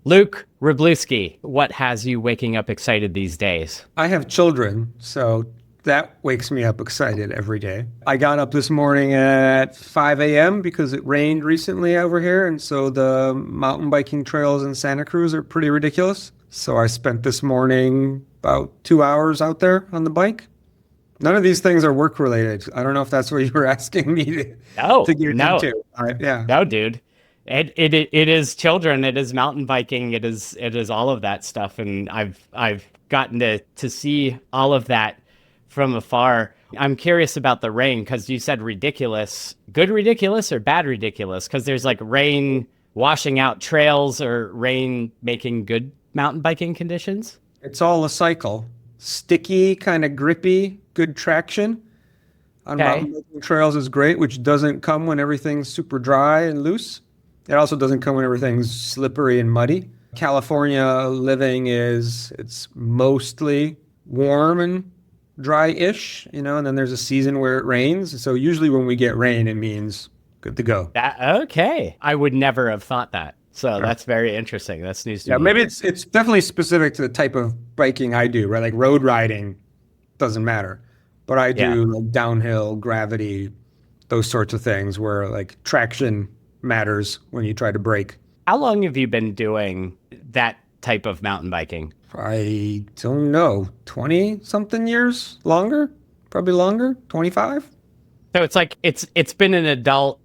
Luke Wroblewski, what has you waking up excited these days? I have children, so that wakes me up excited every day. I got up this morning at 5 a.m. because it rained recently over here, and so the mountain biking trails in Santa Cruz are pretty ridiculous. So I spent this morning about 2 hours out there on the bike. None of these things are work related. I don't know if that's what you were asking me to No, get no, into. All right, yeah. no, dude. It is children. It is mountain biking. It is all of that stuff. And I've gotten to see all of that from afar. I'm curious about the rain because you said ridiculous. Good ridiculous or bad ridiculous? Because there's like rain washing out trails or rain making good mountain biking conditions. It's all a cycle. Sticky, kind of grippy, good traction on Okay. mountain biking trails is great, which doesn't come when everything's super dry and loose. It also doesn't come when everything's slippery and muddy. California living it's mostly warm and dry-ish, and then there's a season where it rains. So usually when we get rain, it means good to go. Okay. I would never have thought that. So Sure. that's very interesting. That's news to Yeah, me. maybe it's definitely specific to the type of biking I do, right? Like road riding doesn't matter. But I Yeah. do like downhill, gravity, those sorts of things where like traction matters when you try to brake. How long have you been doing that type of mountain biking? I don't know, 20 something years longer, probably longer, 25. So it's like it's been an adult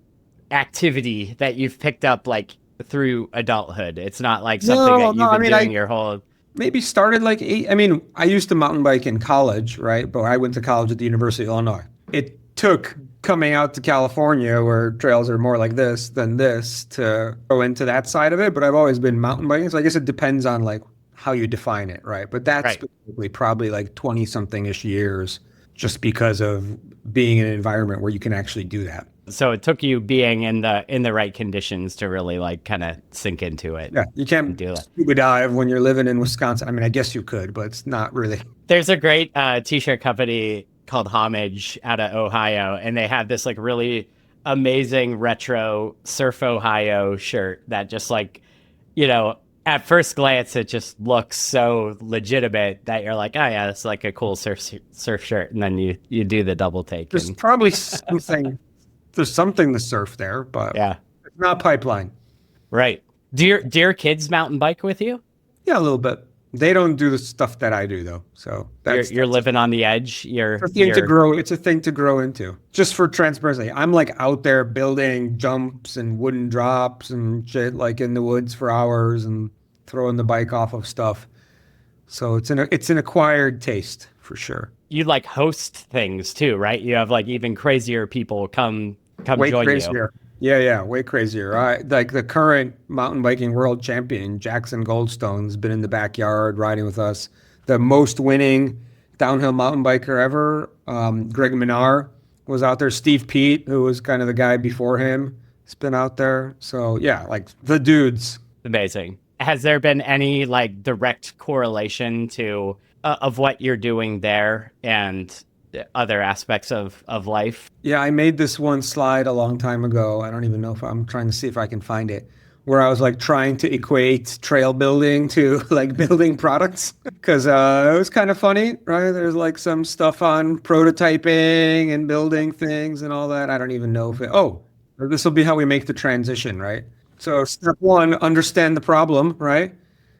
activity that you've picked up like through adulthood. It's not like something No, that no, you've I been mean, doing I your whole. maybe started like eight. I mean, I used to mountain bike in college, right? But I went to college at the University of Illinois. It took coming out to California where trails are more like this than this to go into that side of it. But I've always been mountain biking. So I guess it depends on like how you define it, right? But that's Right. specifically probably like 20 something ish years just because of being in an environment where you can actually do that. So it took you being in the right conditions to really like kind of sink into it Yeah, you and can't do it. scuba dive when you're living in Wisconsin. I mean, I guess you could, but it's not really. There's a great t-shirt company called Homage out of Ohio, and they have this like really amazing retro Surf Ohio shirt that just like, at first glance it just looks so legitimate that you're like, oh yeah, it's like a cool surf shirt, and then you do the double take There's and probably something. There's something to surf there, but yeah, it's not pipeline. right. Do your kids mountain bike with you? Yeah, a little bit. They don't do the stuff that I do though, so You're that's you're living on the edge. You're a thing to you're grow. It's a thing to grow into. Just for transparency, I'm like out there building jumps and wooden drops and shit, like in the woods for hours and throwing the bike off of stuff. So it's an acquired taste for sure. you like host things too, right? You have like even crazier people come Way join you. crazier. Yeah, yeah, way crazier. Like the current mountain biking world champion, Jackson Goldstone's been in the backyard riding with us. The most winning downhill mountain biker ever, Greg Minar, was out there. Steve Pete, who was kind of the guy before him, has been out there. So yeah, like the dudes. Amazing. Has there been any like direct correlation to of what you're doing there and other aspects of life? Yeah, I made this one slide a long time ago. I don't even know if I'm trying to see if I can find it, where I was like trying to equate trail building to like building products because it was kind of funny, right? There's like some stuff on prototyping and building things and all that. I don't even know if this will be how we make the transition, right? So step one, understand the problem, right?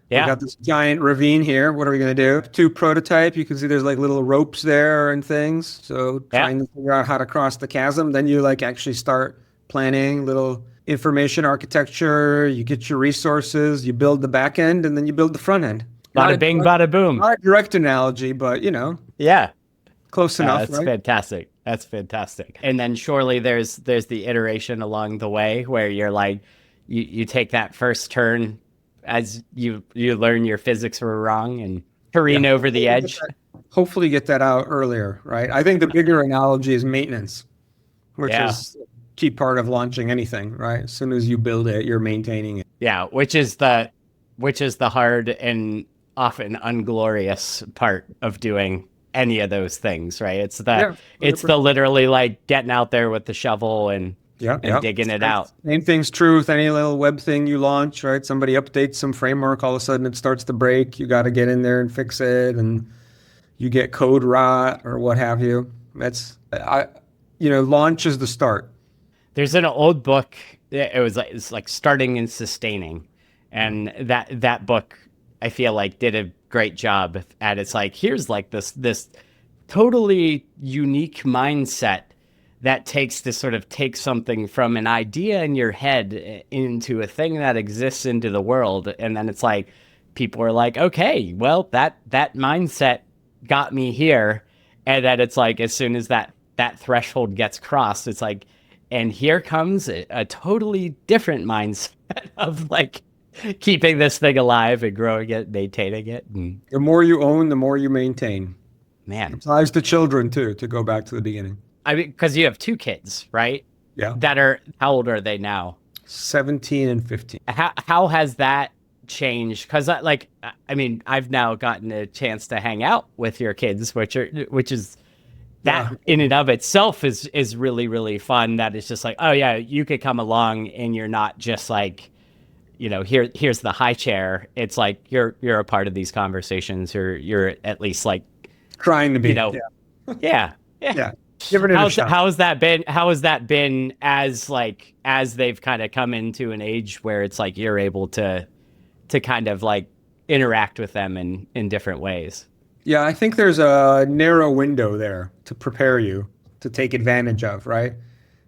We Yeah, got this giant ravine here. What are we going to do? To prototype, you can see there's like little ropes there and things. So yeah. trying to figure out how to cross the chasm. Then you like actually start planning little information architecture. You get your resources, you build the back end, and then you build the front end. Not Bada a bing, direct, bada boom. not a direct analogy, but Yeah, close enough, that's right? fantastic. That's fantastic. And then surely there's the iteration along the way where you're like, you take that first turn as you learn your physics were wrong and Yeah. careen over the edge. Hopefully get that out earlier, right? I think the bigger analogy is maintenance, which Yeah. is a key part of launching anything, right? As soon as you build it, you're maintaining it. Yeah, which is the hard and often unglorious part of doing any of those things, right? It's the Yeah, it's the 100%. literally like getting out there with the shovel and Yeah, and yeah. digging it out. Same thing's true with any little web thing you launch, right? Somebody updates some framework, all of a sudden it starts to break. You got to get in there and fix it, and you get code rot or what have you. Launch is the start. There's an old book. It's like starting and sustaining, and that book I feel like did a great job at. It's like, here's like this totally unique mindset that take something from an idea in your head into a thing that exists into the world, and then it's like people are like, okay, well that mindset got me here, and then it's like as soon as that threshold gets crossed, it's like, and here comes a totally different mindset of like keeping this thing alive and growing it, maintaining it. And The more you own, the more you maintain. man, Applies to children too, to go back to the beginning. I mean, because you have two kids, right? Yeah. How old are they now? 17 and 15. How has that changed? Because I mean, I've now gotten a chance to hang out with your kids, which is that in and of itself is really, really fun. That is just like, oh yeah, you could come along and you're not just like, here's the high chair. It's like you're a part of these conversations, or you're at least like Trying to be. Yeah. Giving it a shot. How has that been? How has that been as they've kind of come into an age where it's like you're able to kind of like interact with them in different ways? Yeah, I think there's a narrow window there to prepare you to take advantage of, right?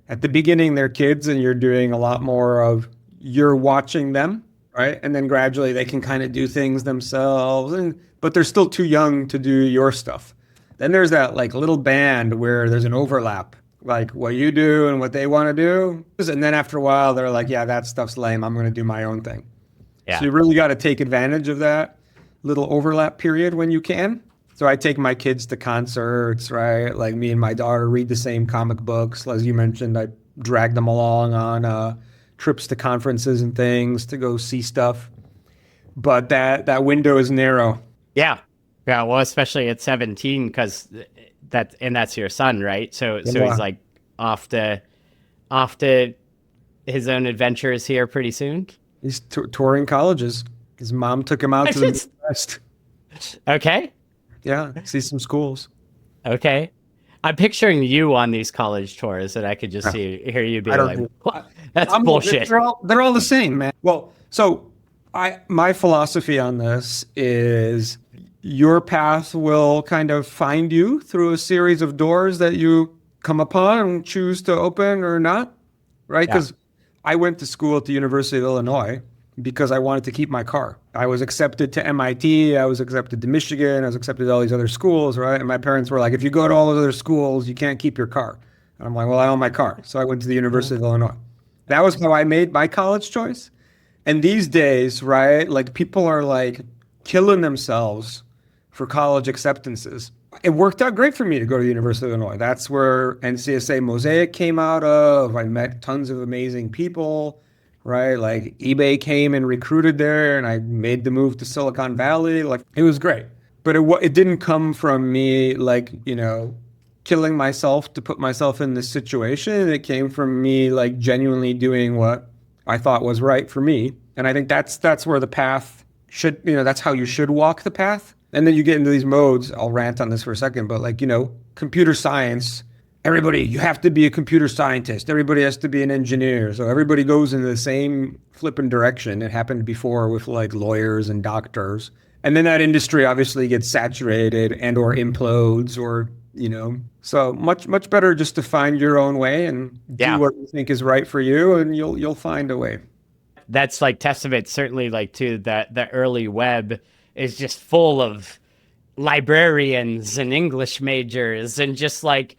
At the beginning, they're kids and you're doing a lot more of you're watching them, right? And then gradually they can kind of do things themselves, but they're still too young to do your stuff. Then there's that like little band where there's an overlap, like what you do and what they want to do. And then after a while, they're like, yeah, that stuff's lame. I'm going to do my own thing. Yeah. So you really got to take advantage of that little overlap period when you can. So I take my kids to concerts, right? Like me and my daughter read the same comic books. As you mentioned, I drag them along on trips to conferences and things to go see stuff. But that window is narrow. Yeah. Yeah. Well, especially at 17, because that's your son, right? So Yeah. he's like off to his own adventures here pretty soon. He's touring colleges. His mom took him out to the Midwest. Okay. Yeah, see some schools. Okay. I'm picturing you on these college tours, and I could just hear you be like, that's bullshit. They're all the same, man. Well, so my philosophy on this is your path will kind of find you through a series of doors that you come upon and choose to open or not, right? Because I went to school at the University of Illinois because I wanted to keep my car. I was accepted to MIT, I was accepted to Michigan, I was accepted to all these other schools, right? And my parents were like, if you go to all those other schools, you can't keep your car. And I'm like, well, I own my car. So I went to the University of Illinois. That was how I made my college choice. And these days, right, like people are like killing themselves for college acceptances. It worked out great for me to go to the University of Illinois. That's where NCSA Mosaic came out of. I met tons of amazing people, right? Like eBay came and recruited there, and I made the move to Silicon Valley. Like it was great, but it didn't come from me like, killing myself to put myself in this situation. It came from me like genuinely doing what I thought was right for me. And I think that's where the path should, that's how you should walk the path. And then you get into these modes. I'll rant on this for a second, but like, computer science, everybody, you have to be a computer scientist. Everybody has to be an engineer. So everybody goes in the same flipping direction. It happened before with like lawyers and doctors. And then that industry obviously gets saturated and or implodes or, so much better just to find your own way and do what you think is right for you, and you'll find a way. That's like testament certainly like to the early web is just full of librarians and English majors and just like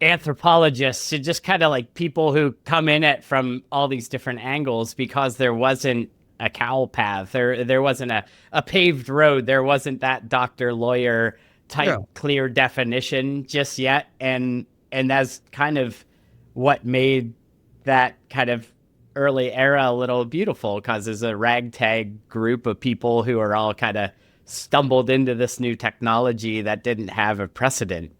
anthropologists and just kind of like people who come in it from all these different angles, because there wasn't a cowl path, there wasn't a paved road, there wasn't that doctor lawyer type clear definition just yet, and that's kind of what made that kind of early era a little beautiful, because there's a ragtag group of people who are all kind of stumbled into this new technology that didn't have a precedent.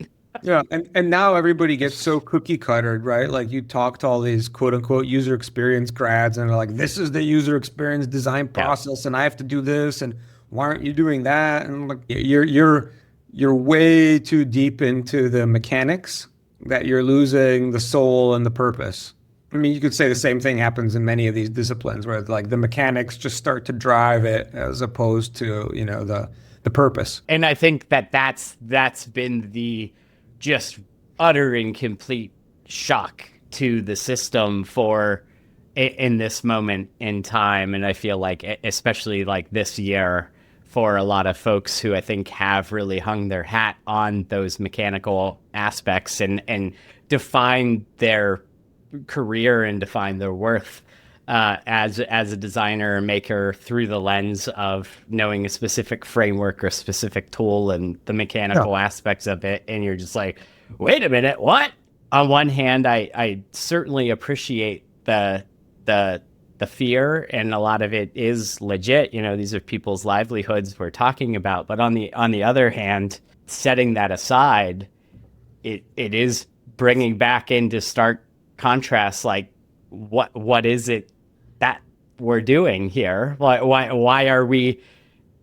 Yeah, and now everybody gets so cookie cuttered, right? Like you talk to all these quote unquote user experience grads and they're like, this is the user experience design Yeah. process and I have to do this and why aren't you doing that? And like you're way too deep into the mechanics that you're losing the soul and the purpose. I mean, you could say the same thing happens in many of these disciplines where like the mechanics just start to drive it as opposed to, the purpose. And I think that that's been the just utter and complete shock to the system for in this moment in time. And I feel like especially like this year for a lot of folks who I think have really hung their hat on those mechanical aspects and defined their career and define their worth as a designer or maker through the lens of knowing a specific framework or specific tool and the Yeah. mechanical aspects of it. And you're just like, wait a minute, what? On one hand, I certainly appreciate the fear, and a lot of it is legit. These are people's livelihoods we're talking about. But on the other hand, setting that aside, it is bringing back into stark contrast, like what is it that we're doing here? Why are we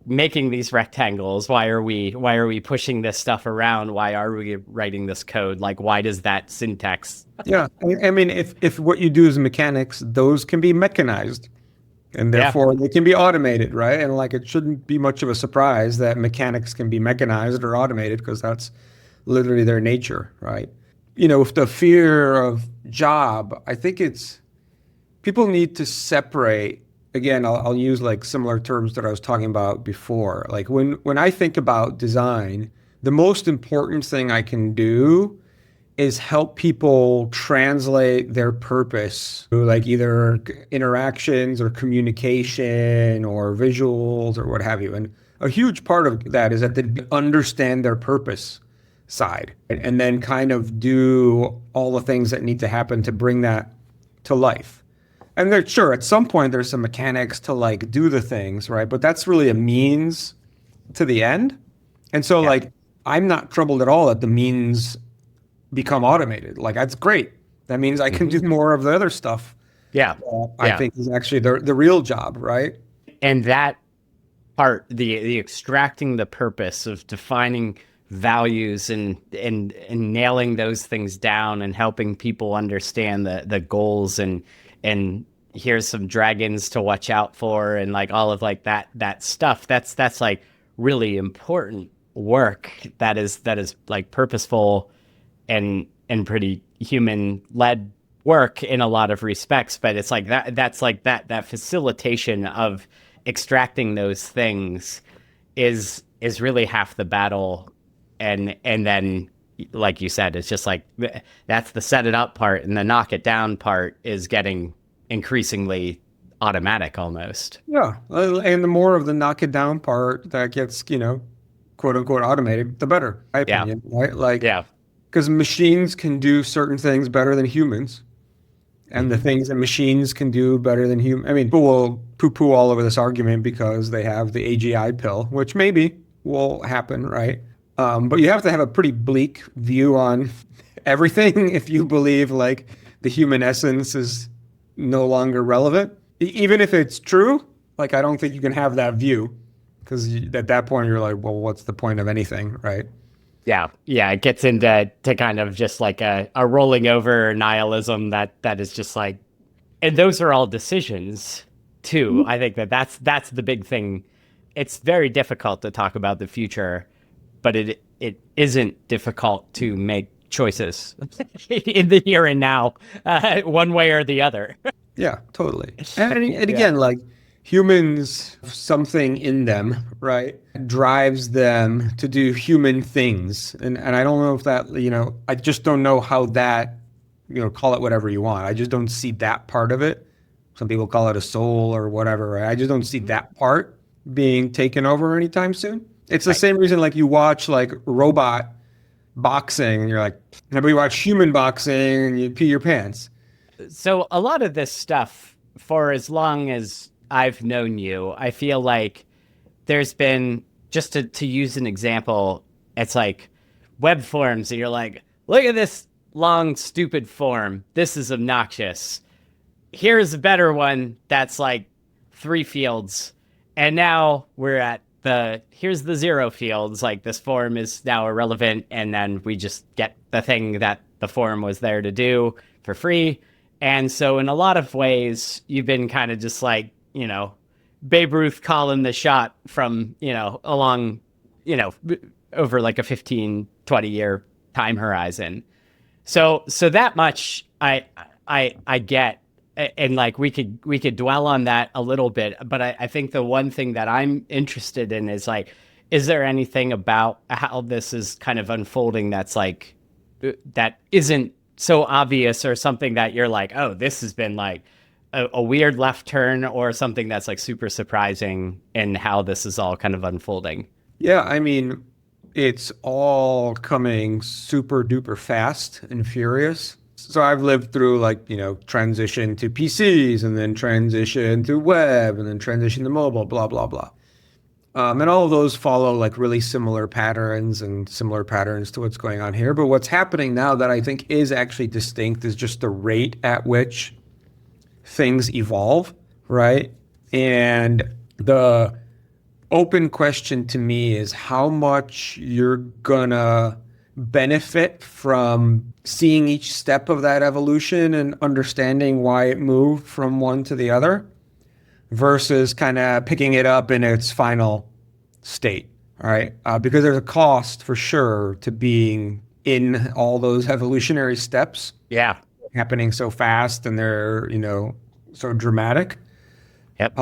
making these rectangles? Why are we pushing this stuff around? Why are we writing this code? Like, why does that syntax? Yeah, I mean, if what you do is mechanics, those can be mechanized, and Yeah. therefore they can be automated, right? And like, it shouldn't be much of a surprise that mechanics can be mechanized or automated because that's literally their nature, right? With the fear of job, I think it's people need to separate. Again, I'll use like similar terms that I was talking about before. Like when I think about design, the most important thing I can do is help people translate their purpose through like either interactions or communication or visuals or what have you. And a huge part of that is that they understand their purpose side and then kind of do all the things that need to happen to bring that to life. And there, sure, at some point there's some mechanics to like do the things, right? But that's really a means to the end. And so Yeah. like I'm not troubled at all that the means become automated. Like that's great. That means I can Hmm. do more of the other stuff. Yeah. I Yeah. think is actually the real job, right? And that part, the extracting the purpose of defining values and nailing those things down and helping people understand the goals and here's some dragons to watch out for and like all of like that stuff. That's like really important work that is like purposeful and pretty human led work in a lot of respects. But it's like that's like that facilitation of extracting those things is really half the battle. And then like you said, it's just like that's the set it up part, and the knock it down part is getting increasingly automatic almost. Yeah. And the more of the knock it down part that gets, quote unquote automated, the better, in my Yeah. opinion, right? Like, Yeah. because machines can do certain things better than humans. And the Hmm. things that machines can do better than humans. I mean, people will poo-poo all over this argument because they have the AGI pill, which maybe will happen, right? But you have to have a pretty bleak view on everything if you believe like the human essence is no longer relevant. Even if it's true, like I don't think you can have that view because at that point you're like, well, what's the point of anything, right? Yeah, yeah, it gets into kind of just like a rolling over nihilism that is just like, and those are all decisions too. I think that's the big thing. It's very difficult to talk about the future, but it isn't difficult to make choices in the here and now, one way or the other. Yeah, totally. And Yeah. again, like humans, something in them, right, drives them to do human things. And I don't know if that, I just don't know how that, call it whatever you want. I just don't see that part of it. Some people call it a soul or whatever, right? I just don't see that part being taken over anytime soon. It's the Right. same reason like you watch like robot boxing and you're like, but you watch human boxing and you pee your pants. So a lot of this stuff, for as long as I've known you, I feel like there's been, just to use an example, it's like web forms and you're like, look at this long, stupid form. This is obnoxious. Here's a better one that's like 3 fields. And now we're at here's the 0 fields. Like this form is now irrelevant. And then we just get the thing that the form was there to do for free. And so in a lot of ways, you've been kind of just like, Babe Ruth calling the shot from, along, over like a 15, 20-year time horizon. So that much I get, and like we could dwell on that a little bit, but I think the one thing that I'm interested in is like, is there anything about how this is kind of unfolding that's like that isn't so obvious, or something that you're like, oh, this has been like a weird left turn, or something that's like super surprising in how this is all kind of unfolding? Yeah, I mean, it's all coming super duper fast and furious. So I've lived through like, transition to PCs and then transition to web and then transition to mobile, blah, blah, blah. And all of those follow like really similar patterns to what's going on here. But what's happening now that I think is actually distinct is just the rate at which things evolve, right? And the open question to me is how much you're gonna benefit from seeing each step of that evolution and understanding why it moved from one to the other versus kind of picking it up in its final state, all right? Because there's a cost for sure to being in all those evolutionary steps. Yeah. Happening so fast and they're, so dramatic. Yep.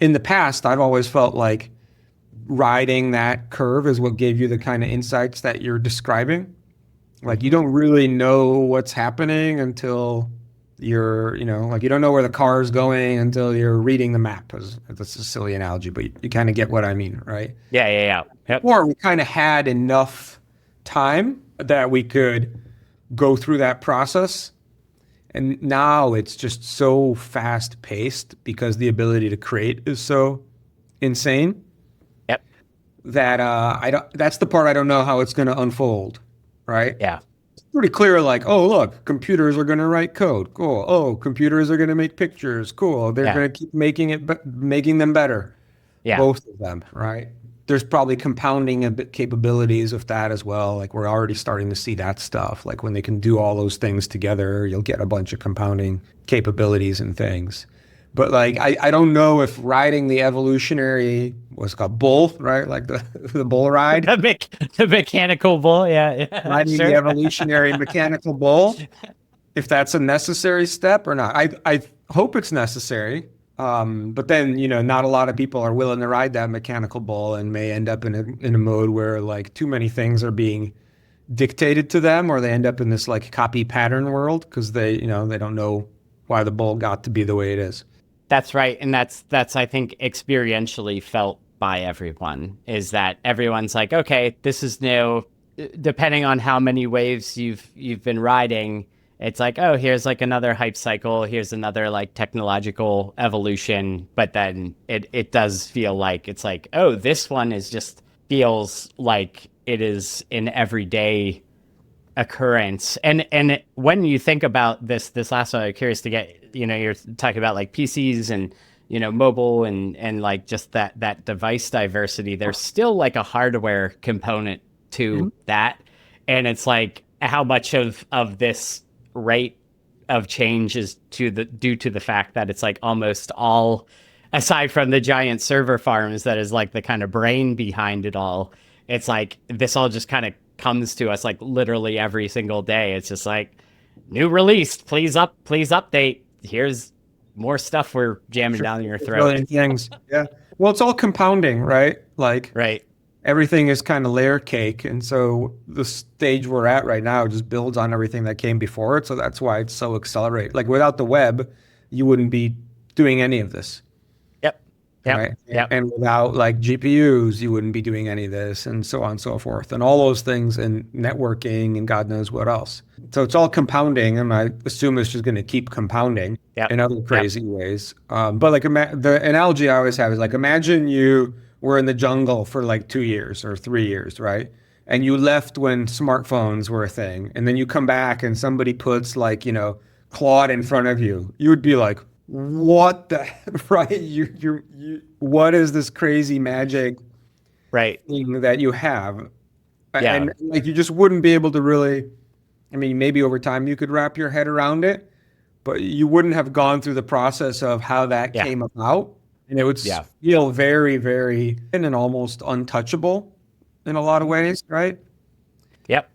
In the past, I've always felt like riding that curve is what gave you the kind of insights that you're describing. Like you don't really know what's happening until you're, like you don't know where the car is going until you're reading the map. That's a silly analogy, but you kind of get what I mean, right? Yeah. Yep. Or we kind of had enough time that we could go through that process. And now it's just so fast paced because the ability to create is so insane. Yep. That that's the part I don't know how it's going to unfold, right? Yeah. It's pretty clear, like, oh, look, computers are going to write code. Cool. Oh, computers are going to make pictures. Cool. They're going to keep making them better. Yeah. Both of them, right? There's probably compounding capabilities of that as well. Like we're already starting to see that stuff. Like when they can do all those things together, you'll get a bunch of compounding capabilities and things. But like, I don't know if riding the evolutionary, what's it called, bull, right? Like the bull ride. The mechanical bull, yeah. Riding the evolutionary mechanical bull, if that's a necessary step or not. I hope it's necessary. But then, not a lot of people are willing to ride that mechanical bull and may end up in a mode where like too many things are being dictated to them, or they end up in this like copy pattern world because they don't know why the bull got to be the way it is. That's right. And that's I think experientially felt by everyone, is that everyone's like, okay, this is new. Depending on how many waves you've been riding, it's like, oh, here's like another hype cycle. Here's another like technological evolution. But then it does feel like it's like, oh, this one feels like it is an everyday occurrence. And when you think about this last one, I'm curious to get, you're talking about like PCs and, mobile and like just that device diversity. There's still like a hardware component to that. And it's like how much of this rate of change is due to the fact that it's like almost all, aside from the giant server farms that is like the kind of brain behind it all, it's like this all just kind of comes to us like literally every single day. It's just like new release, please update. Here's more stuff we're jamming down your throat. Things. Yeah. Well, it's all compounding, right? Like right. Everything is kind of layer cake. And so the stage we're at right now just builds on everything that came before it. So that's why it's so accelerated. Like without the web, you wouldn't be doing any of this. Yep. Right? Yep. And without like GPUs, you wouldn't be doing any of this, and so on and so forth. And all those things, and networking and God knows what else. So it's all compounding, and I assume it's just going to keep compounding in other crazy ways. But like the analogy I always have is like, imagine you were in the jungle for like 2 years or 3 years, right? and you left when smartphones were a thing, and then you come back and somebody puts like, Claude in front of you, you would be like, what the right? What is this crazy magic Right. thing that you have? Yeah. And like you just wouldn't be able to really, I mean, maybe over time you could wrap your head around it, but you wouldn't have gone through the process of how that Yeah. came about. And it would Yeah. feel very, very and almost untouchable in a lot of ways, right? Yep.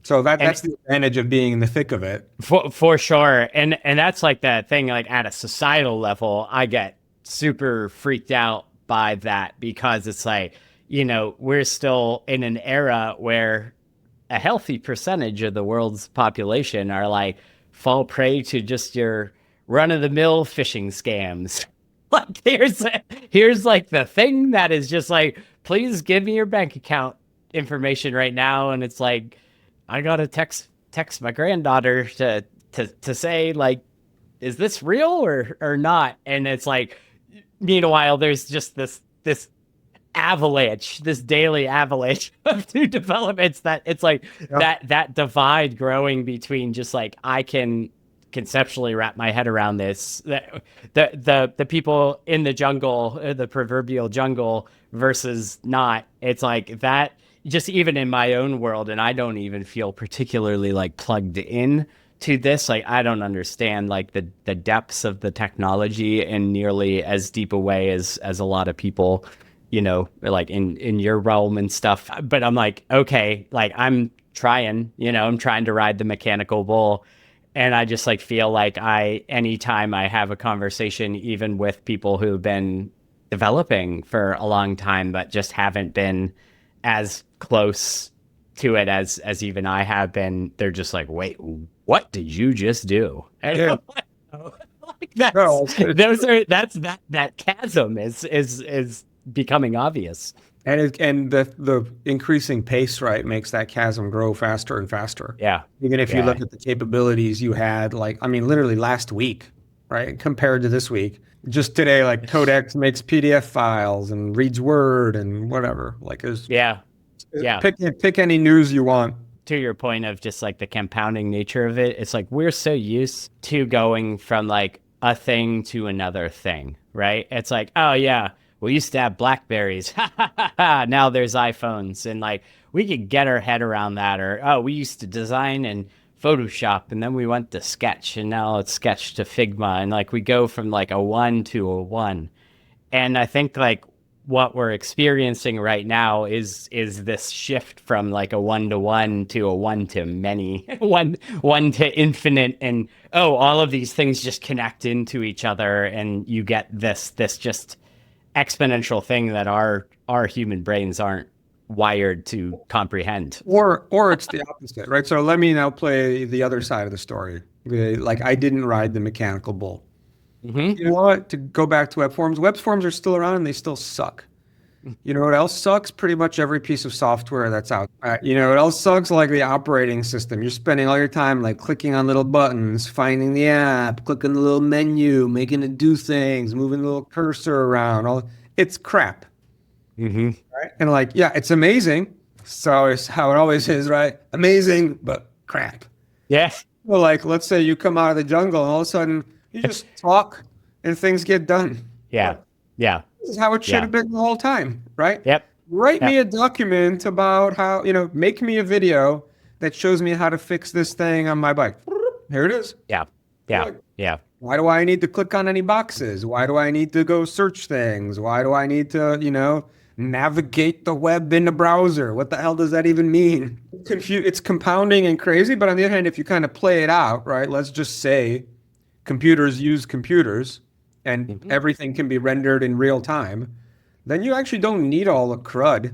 So And that's the advantage of being in the thick of it. for sure. And that's like the thing, like at a societal level, I get super freaked out by that because it's like, we're still in an era where a healthy percentage of the world's population are like fall prey to just your run of the mill phishing scams. Like here's like the thing that is just like, please give me your bank account information right now. And it's like, I gotta text my granddaughter to say like, is this real or not? And it's like, meanwhile, there's just this avalanche, this daily avalanche of new developments that it's like that divide growing between just like I can conceptually wrap my head around this, the people in the jungle, the proverbial jungle versus not. It's like that just even in my own world, and I don't even feel particularly like plugged in to this. Like I don't understand like the depths of the technology in nearly as deep a way as a lot of people, like in your realm and stuff. But I'm like, okay, like I'm trying to ride the mechanical bull. And I just like feel like anytime I have a conversation, even with people who've been developing for a long time, but just haven't been as close to it as even I have been, they're just like, wait, what did you just do? And Yeah. like that chasm is becoming obvious. And the increasing pace, right, makes that chasm grow faster and faster. Yeah. Even if you Yeah. look at the capabilities you had, like, I mean, literally last week, right, compared to this week. Just today, like Codex makes PDF files and reads Word and whatever. Like, Yeah. pick any news you want. To your point of just like the compounding nature of it, it's like we're so used to going from like a thing to another thing, right? It's like, oh yeah, we used to have Blackberries. Now there's iPhones. And like we could get our head around that. Or, oh, we used to design in Photoshop and then we went to Sketch and now it's Sketch to Figma. And like we go from like a one to a one. And I think like what we're experiencing right now is this shift from like a one to a one to many, one to infinite, and all of these things just connect into each other, and you get this just exponential thing that our human brains aren't wired to comprehend. Or it's the opposite, right? So let me now play the other side of the story. Like I didn't ride the mechanical bull. Mm-hmm. You know what? To go back to web forms, web forms are still around and they still suck. You know what else sucks? Pretty much every piece of software that's out. You know what else sucks? Like the operating system. You're spending all your time like clicking on little buttons, finding the app, clicking the little menu, making it do things, moving the little cursor around. It's crap. Mm-hmm. Right? And like, yeah, it's amazing. So it's how it always is, right? Amazing, but crap. Yeah. Well, like, let's say you come out of the jungle and all of a sudden you just talk and things get done. Yeah. Yeah. This is how it should have been the whole time, right? Yep. Write me a document about how, make me a video that shows me how to fix this thing on my bike. Here it is. Yeah. Yeah. Yeah. Why do I need to click on any boxes? Why do I need to go search things? Why do I need to, navigate the web in the browser? What the hell does that even mean? It's compounding and crazy, but on the other hand, if you kind of play it out, right, let's just say computers use computers and everything can be rendered in real time, then you actually don't need all the crud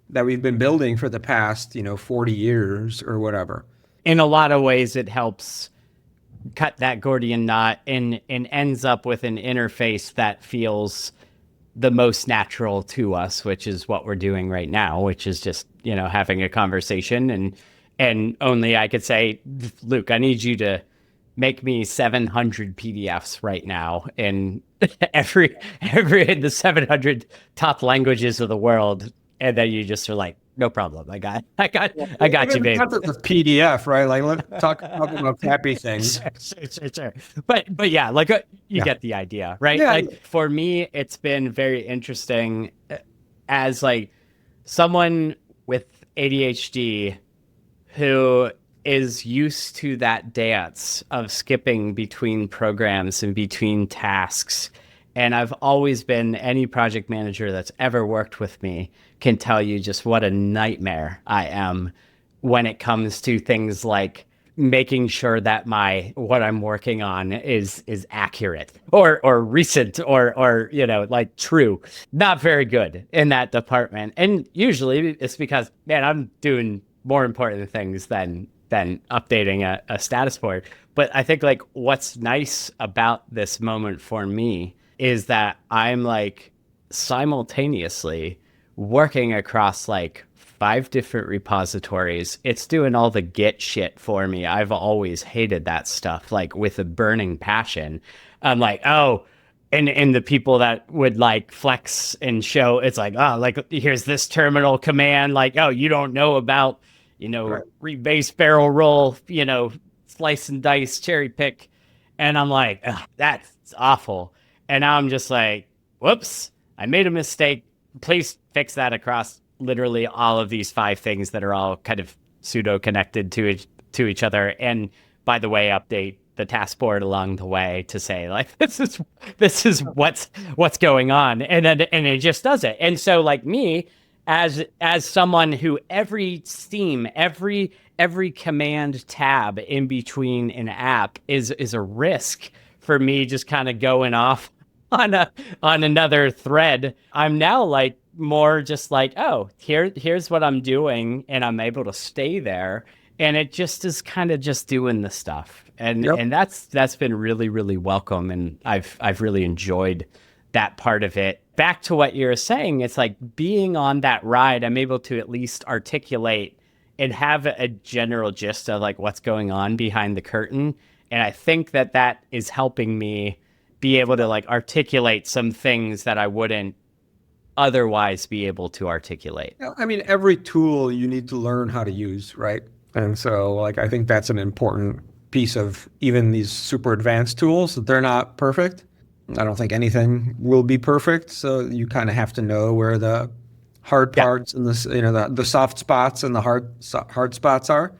that we've been building for the past, 40 years or whatever. In a lot of ways, it helps cut that Gordian knot and ends up with an interface that feels the most natural to us, which is what we're doing right now, which is just, having a conversation and only I could say, Luke, I need you to make me 700 PDFs right now in every the 700 top languages of the world. And then you just are like, no problem. Yeah, I got you, even babe. not the PDF, right? Like, let's talk about happy things. Sure. But yeah, like you Yeah. get the idea, right? Yeah. Like for me, it's been very interesting as like someone with ADHD who is used to that dance of skipping between programs and between tasks. And I've always been, any project manager that's ever worked with me can tell you just what a nightmare I am when it comes to things like making sure that my what I'm working on is accurate or recent or like true. Not very good in that department. And usually it's because, man, I'm doing more important things than updating a status board. But I think like what's nice about this moment for me is that I'm like simultaneously working across like 5 different repositories. It's doing all the Git shit for me. I've always hated that stuff, like with a burning passion. I'm like, oh, and the people that would like flex and show, it's like, oh, like here's this terminal command, like, oh, you don't know about, Right. rebase barrel roll, slice and dice, cherry pick. And I'm like, ugh, that's awful. And now I'm just like, whoops, I made a mistake. Please fix that across literally all of these 5 things that are all kind of pseudo connected to each other. And by the way, update the task board along the way to say like this is what's going on, and it just does it. And so like me as someone who every Steam, every command tab in between an app is a risk for me just kind of going off on another thread. I'm now like more just like, oh, here's what I'm doing, and I'm able to stay there, and it just is kind of just doing the stuff, and Yep. and that's been really really welcome, and I've really enjoyed that part of it. Back to what you were saying, it's like being on that ride, I'm able to at least articulate and have a general gist of like what's going on behind the curtain. And I think that is helping me be able to like articulate some things that I wouldn't otherwise be able to articulate. Yeah, I mean, every tool you need to learn how to use, right? And so, like, I think that's an important piece of even these super advanced tools, that they're not perfect. I don't think anything will be perfect. So you kind of have to know where the hard Yeah. parts and the soft spots and the hard spots are.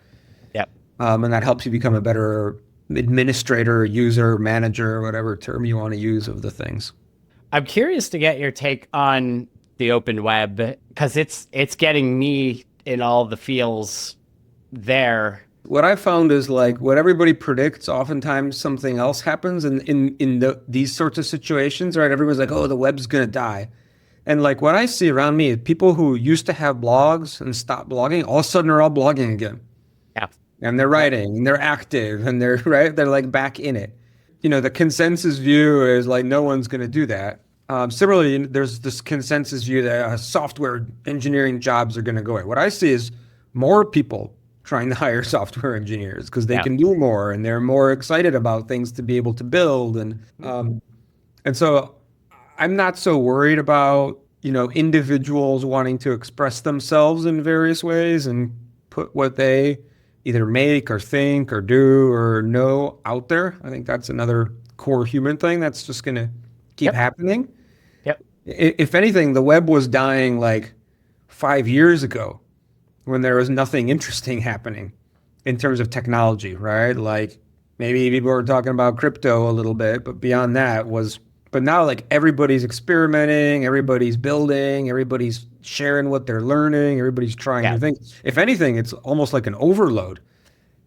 Yeah. And that helps you become a better administrator, user, manager, whatever term you want to use of the things. I'm curious to get your take on the open web because it's getting me in all the feels there. What I found is like what everybody predicts, oftentimes something else happens these sorts of situations, right? Everyone's like, oh, the web's gonna die. And like what I see around me, people who used to have blogs and stopped blogging, all of a sudden are all blogging again. Yeah. And they're writing and they're active and they're right, they're like back in it. The consensus view is like no one's gonna do that. Similarly, there's this consensus view that software engineering jobs are gonna go away. What I see is more people trying to hire software engineers because they Yeah. can do more and they're more excited about things to be able to build and so I'm not so worried about individuals wanting to express themselves in various ways and put what they either make or think or do or know out there. I think that's another core human thing that's just going to keep Yep. happening. Yep. If anything, the web was dying like 5 years ago when there was nothing interesting happening in terms of technology, right? Like maybe people were talking about crypto a little bit, but beyond that but now like everybody's experimenting, everybody's building, everybody's sharing what they're learning, everybody's trying Yeah. new things. If anything, it's almost like an overload.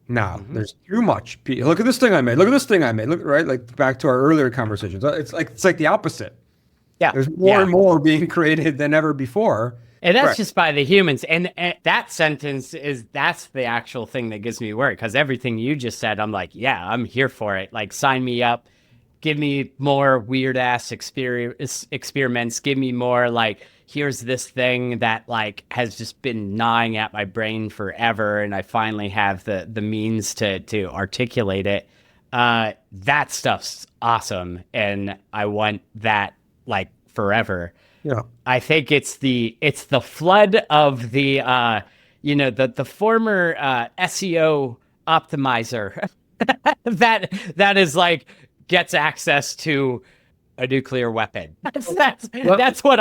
Now Mm-hmm. there's too much. Look at this thing I made. Look at this thing I made. Look, right? Like back to our earlier conversations. It's like the opposite. Yeah. There's more Yeah. and more being created than ever before. And that's Right. just by the humans. And that sentence that's the actual thing that gives me work because everything you just said, I'm like, yeah, I'm here for it. Like, sign me up. Give me more weird ass experiments. Give me more like, here's this thing that like has just been gnawing at my brain forever, and I finally have the means to articulate it. That stuff's awesome, and I want that like forever. Yeah. I think it's the flood of the former SEO optimizer that is like gets access to a nuclear weapon. Well, yeah. That's what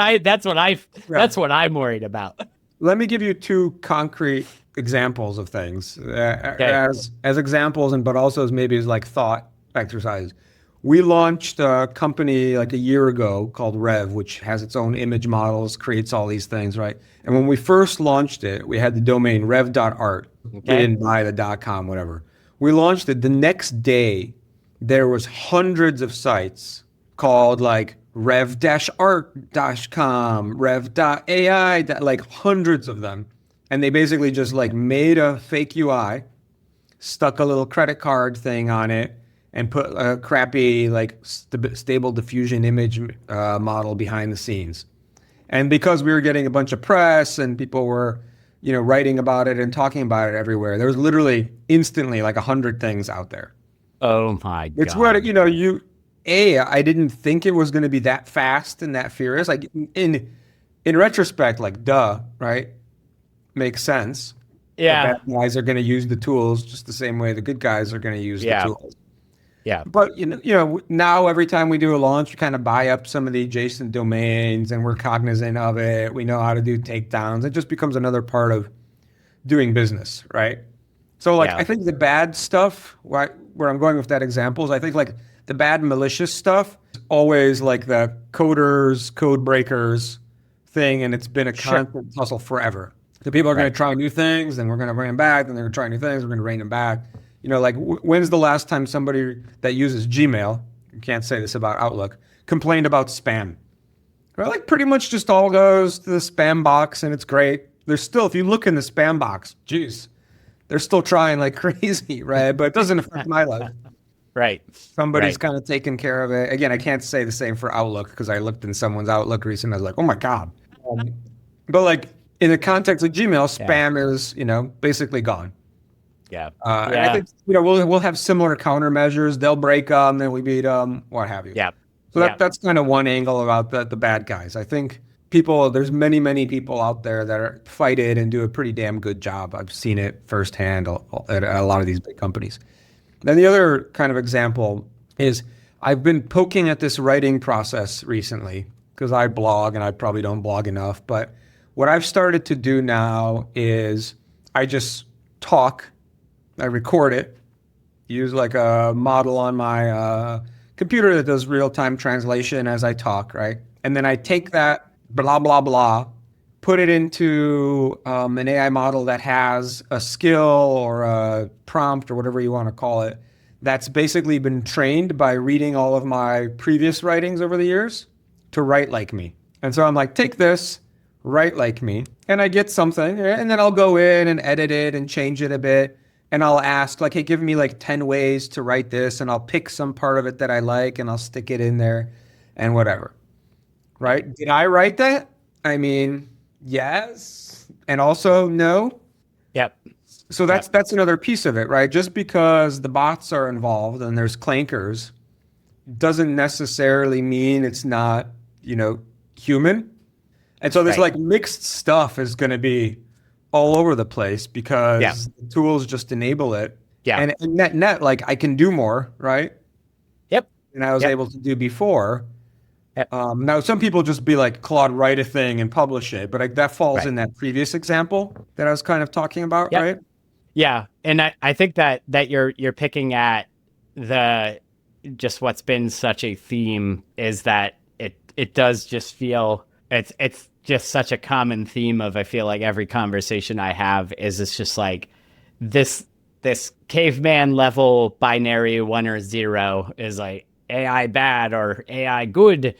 I'm worried about. Let me give you two concrete examples of things Okay. as examples, and but also as maybe as like thought exercise. We launched a company like a year ago called Rev, which has its own image models, creates all these things, right? And when we first launched it, we had the domain rev.art. We Okay. didn't buy the .com, whatever. We launched it. The next day, there was hundreds of sites called like rev-art.com, rev.ai, like hundreds of them. And they basically just like made a fake UI, stuck a little credit card thing on it, and put a crappy like stable diffusion image model behind the scenes. And because we were getting a bunch of press and people were, writing about it and talking about it everywhere, there was literally instantly like 100 things out there. Oh my It's what, God. I didn't think it was going to be that fast and that furious. Like in retrospect, like duh, right? Makes sense. The bad Yeah. guys are going to use the tools just the same way the good guys are going to use the Yeah. tools. Yeah. But now every time we do a launch, we kind of buy up some of the adjacent domains, and we're cognizant of it. We know how to do takedowns. It just becomes another part of doing business, right? So like Yeah. I think the bad stuff, where I'm going with that example is I think like the bad malicious stuff is always like the coders, code breakers thing, and it's been a Sure. constant hustle forever. So people are going Right. to try new things, then we're going to bring them back, then they're going to try new things, we're going to bring them back. Like when's the last time somebody that uses Gmail, you can't say this about Outlook, complained about spam? Right? Like pretty much just all goes to the spam box and it's great. There's still, if you look in the spam box, geez, they're still trying like crazy, right? But it doesn't affect my life. Right. Somebody's Right. kind of taking care of it. Again, I can't say the same for Outlook because I looked in someone's Outlook recently. I was like, oh my God. Um, but like in the context of Gmail, Yeah. spam is, basically gone. Yeah. And I Yeah. think we'll have similar countermeasures. They'll break them, then we beat them, what have you. Yeah. So Yeah. that's kind of one angle about the bad guys. I think there's many people out there that fight it and do a pretty damn good job. I've seen it firsthand at a lot of these big companies. Then the other kind of example is I've been poking at this writing process recently because I blog and I probably don't blog enough. But what I've started to do now is I just talk, I record it, use like a model on my computer that does real-time translation as I talk, right? And then I take that blah, blah, blah, put it into an AI model that has a skill or a prompt or whatever you want to call it, that's basically been trained by reading all of my previous writings over the years to write like me. And so I'm like, take this, write like me, and I get something, and then I'll go in and edit it and change it a bit. And I'll ask, like, hey, give me like 10 ways to write this, and I'll pick some part of it that I like and I'll stick it in there and whatever. Right? Did I write that? I mean, yes. And also no. Yep. So that's Yep. that's another piece of it, right? Just because the bots are involved and there's clankers doesn't necessarily mean it's not, human. And so this Right. like mixed stuff is going to be all over the place Yeah. because the tools just enable it. Yeah. And net, like I can do more, right? Yep. Than I was Yep. able to do before. Yep. Now, some people just be like, Claude, write a thing and publish it. But that falls Right. in that previous example that I was kind of talking about, Yep. right? Yeah. And I think that you're picking at the just what's been such a theme is that it does just feel it's just such a common theme of I feel like every conversation I have is it's just like this caveman level binary 1 or 0 is like AI bad or AI good,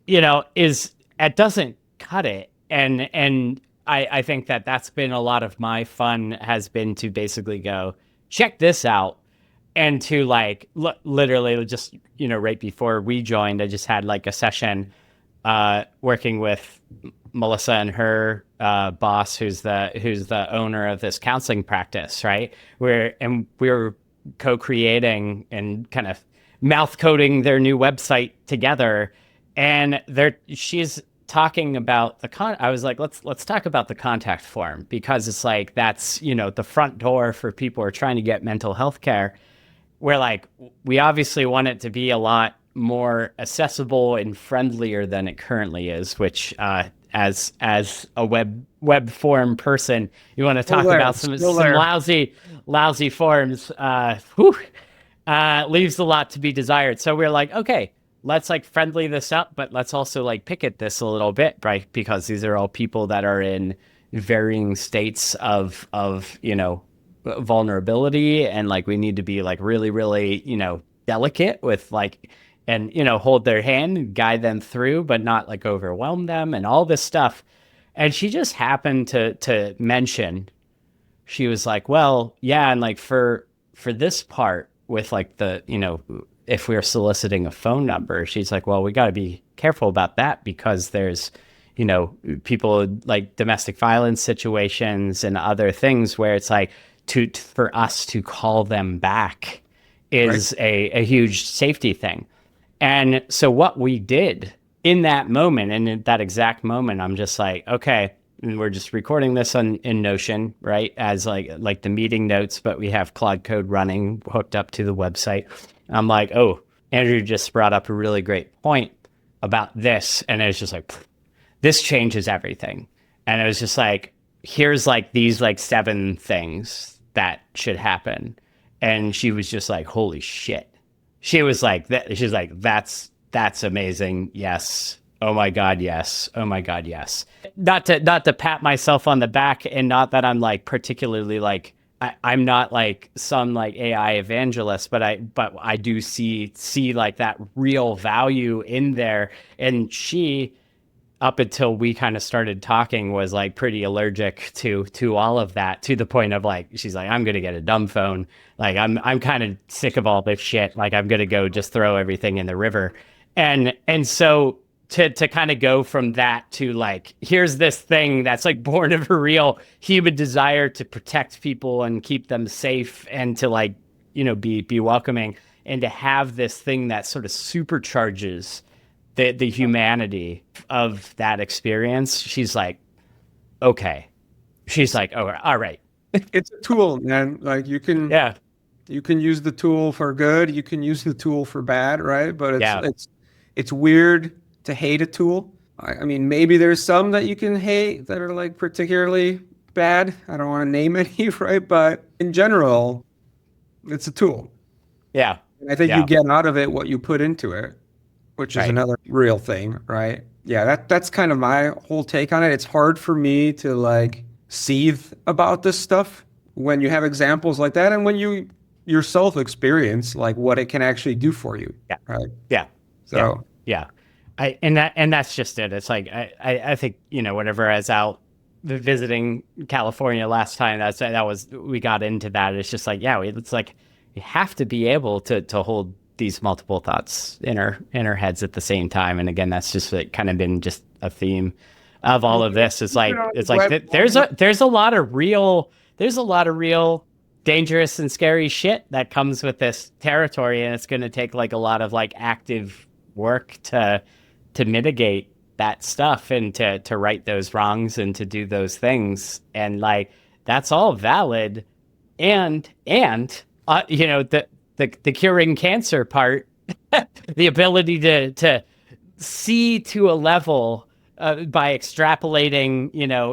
is it doesn't cut it. And I think that's been a lot of my fun has been to basically go check this out and to like literally just right before we joined I just had like a session working with Melissa and her boss who's the owner of this counseling practice, right? We were co-creating and kind of mouth coding their new website together, and she's talking about I was like, let's talk about the contact form, because it's like, that's, the front door for people who are trying to get mental health care. We're like, we obviously want it to be a lot more accessible and friendlier than it currently is, which, as a web form person, you want to talk about some lousy forms, leaves a lot to be desired. So we're like, okay, let's like friendly this up, but let's also like picket this a little bit, right? Because these are all people that are in varying states of vulnerability, and like we need to be like really, really, delicate with like, and hold their hand and guide them through, but not like overwhelm them and all this stuff. And she just happened to mention, she was like, well, yeah, and like for this part with like the, if we're soliciting a phone number, she's like, well, we got to be careful about that, because there's, people like domestic violence situations and other things where it's like for us to call them back is a huge safety thing. And so what we did in that moment, and in that exact moment, I'm just like, okay, and we're just recording this in Notion, right? As like the meeting notes, but we have Claude Code running hooked up to the website. I'm like, oh, Andrew just brought up a really great point about this. And it was just like, this changes everything. And it was just like, here's like these like 7 things that should happen. And she was just like, holy shit. She was like, she's like, that's amazing. Yes. Oh my God, yes. Oh my God, yes. Not to pat myself on the back, and not that I'm like particularly like, I'm not like some like AI evangelist, but I do see like that real value in there. And she, up until we kind of started talking, was like pretty allergic to all of that, to the point of like, she's like, I'm going to get a dumb phone. Like I'm kind of sick of all this shit. Like I'm going to go just throw everything in the river. And so to kind of go from that to like, here's this thing that's like born of a real human desire to protect people and keep them safe, and to like, be welcoming, and to have this thing that sort of supercharges the humanity of that experience. She's like, okay. She's like, oh, all right. It's a tool, man. Like you can use the tool for good, you can use the tool for bad, right? But it's weird to hate a tool. I mean, maybe there's some that you can hate that are like particularly bad. I don't want to name any, right? But in general, it's a tool. Yeah. And I think you get out of it what you put into it, which is another real thing, right? Yeah, that's kind of my whole take on it. It's hard for me to like seethe about this stuff when you have examples like that, and when you yourself experience like what it can actually do for you. Yeah. Right. Yeah. So yeah. And that's just it. It's like I think, whenever I was out visiting California last time, we got into that. It's just like, it's like you have to be able to hold these multiple thoughts in our heads at the same time. And again, that's just like kind of been just a theme of all of this. It's like there's a lot of real dangerous and scary shit that comes with this territory, and it's going to take like a lot of like active work to mitigate that stuff, and to right those wrongs, and to do those things. And like, that's all valid. And the curing cancer part, the ability to see to a level, by extrapolating,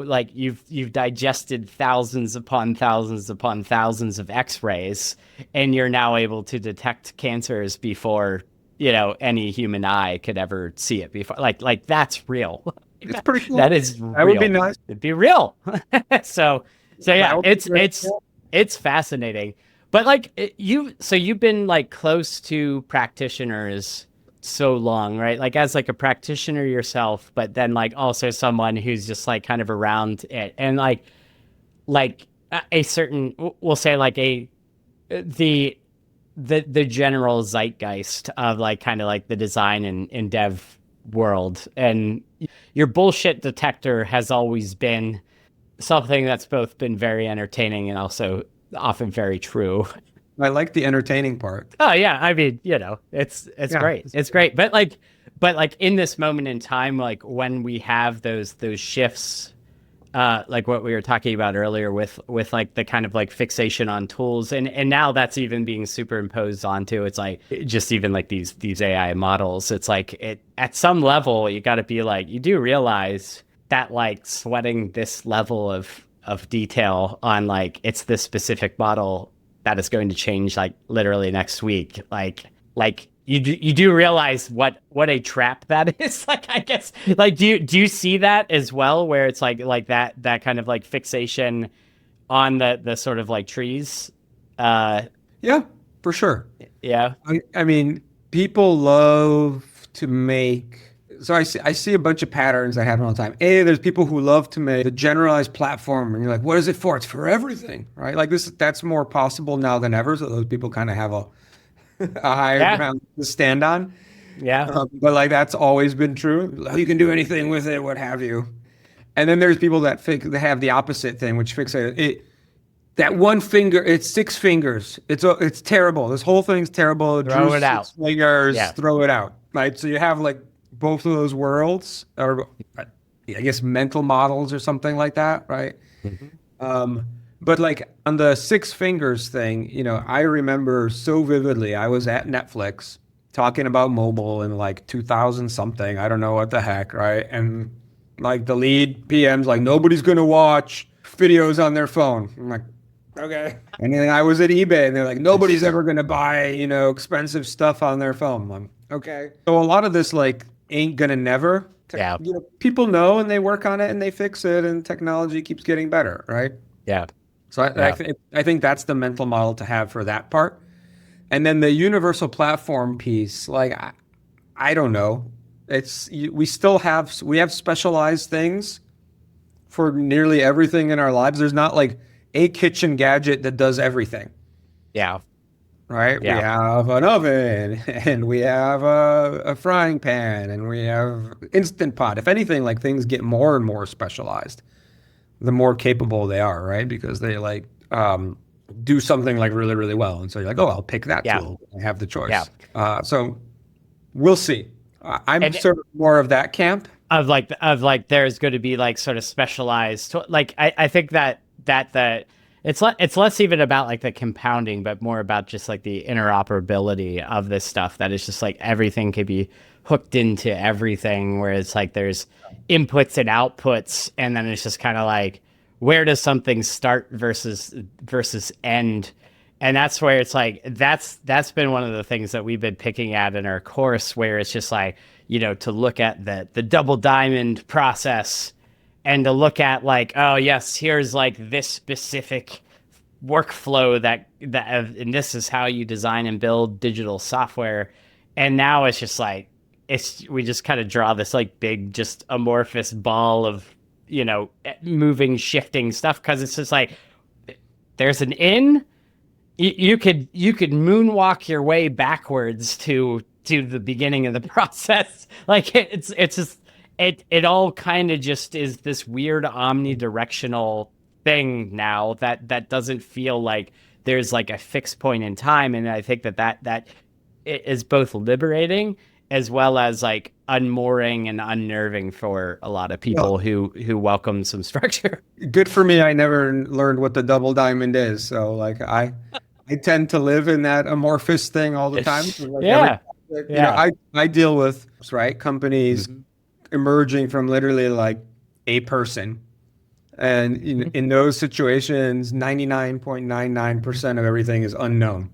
like you've digested thousands upon thousands upon thousands of X-rays, and you're now able to detect cancers before any human eye could ever see it before. Like that's real. It's pretty cool. That is real. That would be nice. It'd be real. so yeah, it's fascinating. But like you've been like close to practitioners so long, right? Like as like a practitioner yourself, but then like also someone who's just like kind of around it, and like a certain, we'll say like the general zeitgeist of like kind of like the design and dev world. And your bullshit detector has always been something that's both been very entertaining and also often very true. I like the entertaining part. Oh yeah, I mean, it's great. It's great. But but like in this moment in time, like when we have those shifts, like what we were talking about earlier with like the kind of like fixation on tools, and now that's even being superimposed onto, it's like just even like these AI models. It's like it at some level you got to be like, you do realize that like sweating this level of detail on like it's this specific model that is going to change like literally next week. Like you do realize what a trap that is. Like I guess like do you see that as well, where it's like that kind of like fixation on the sort of like trees? Uh, Yeah, for sure. yeah, I mean, people love to make. So I see a bunch of patterns that happen all the time. There's people who love to make the generalized platform, and you're like, what is it for? It's for everything, right? Like that's more possible now than ever. So those people kind of have a higher yeah, ground to stand on. yeah, But like that's always been true. You can do anything with it, what have you. And then there's people that have the opposite thing, which fixate it. That one finger, it's six fingers. It's terrible. This whole thing's terrible. Drew throw it out. six fingers, Yeah. throw it out. Right. So you have like both of those worlds, or I guess mental models or something like that, right? Mhm. But like on the six fingers thing, I remember so vividly. I was at Netflix talking about mobile in like 2000 something. I don't know what the heck, right? And like the lead PM's like, nobody's gonna watch videos on their phone. I'm like, okay. And then I was at eBay and they're like, nobody's ever gonna buy, expensive stuff on their phone. I'm okay. So a lot of this like ain't gonna never. Yeah. People know and they work on it and they fix it and technology keeps getting better, right? Yeah. So Yeah. I think that's the mental model to have for that part. And then the universal platform piece, like I don't know. We have specialized things for nearly everything in our lives. There's not like a kitchen gadget that does everything, Yeah. right? We Yeah. have an oven and we have a frying pan and we have Instant Pot. If anything, like things get more and more specialized, the more capable they are, right? Because they like do something like really, really well. And so you're like, oh, I'll pick that Yeah. tool. I have the choice. Yeah. So we'll see. I'm And sort of more of that camp. of like there's going to be like sort of specialized like I think that the it's less even about like the compounding, but more about just like the interoperability of this stuff, that is just like everything could be hooked into everything, where it's like there's inputs and outputs, and then it's just kind of like, where does something start versus end. And that's where it's like that's been one of the things that we've been picking at in our course, where it's just like, to look at the double diamond process, and to look at like, oh yes, here's like this specific workflow that and this is how you design and build digital software. And now it's just like, we just kind of draw this like big just amorphous ball of moving, shifting stuff, because it's just like there's an in. You could moonwalk your way backwards to the beginning of the process. Like it's just it all kind of just is this weird omnidirectional thing now that doesn't feel like there's like a fixed point in time. And I think that it is both liberating as well as like unmooring and unnerving for a lot of people who welcome some structure. Good for me. I never learned what the double diamond is. So like I tend to live in that amorphous thing all the time. So, like, Yeah. I deal with, right, companies emerging from literally like a person. And in those situations, 99.99% of everything is unknown.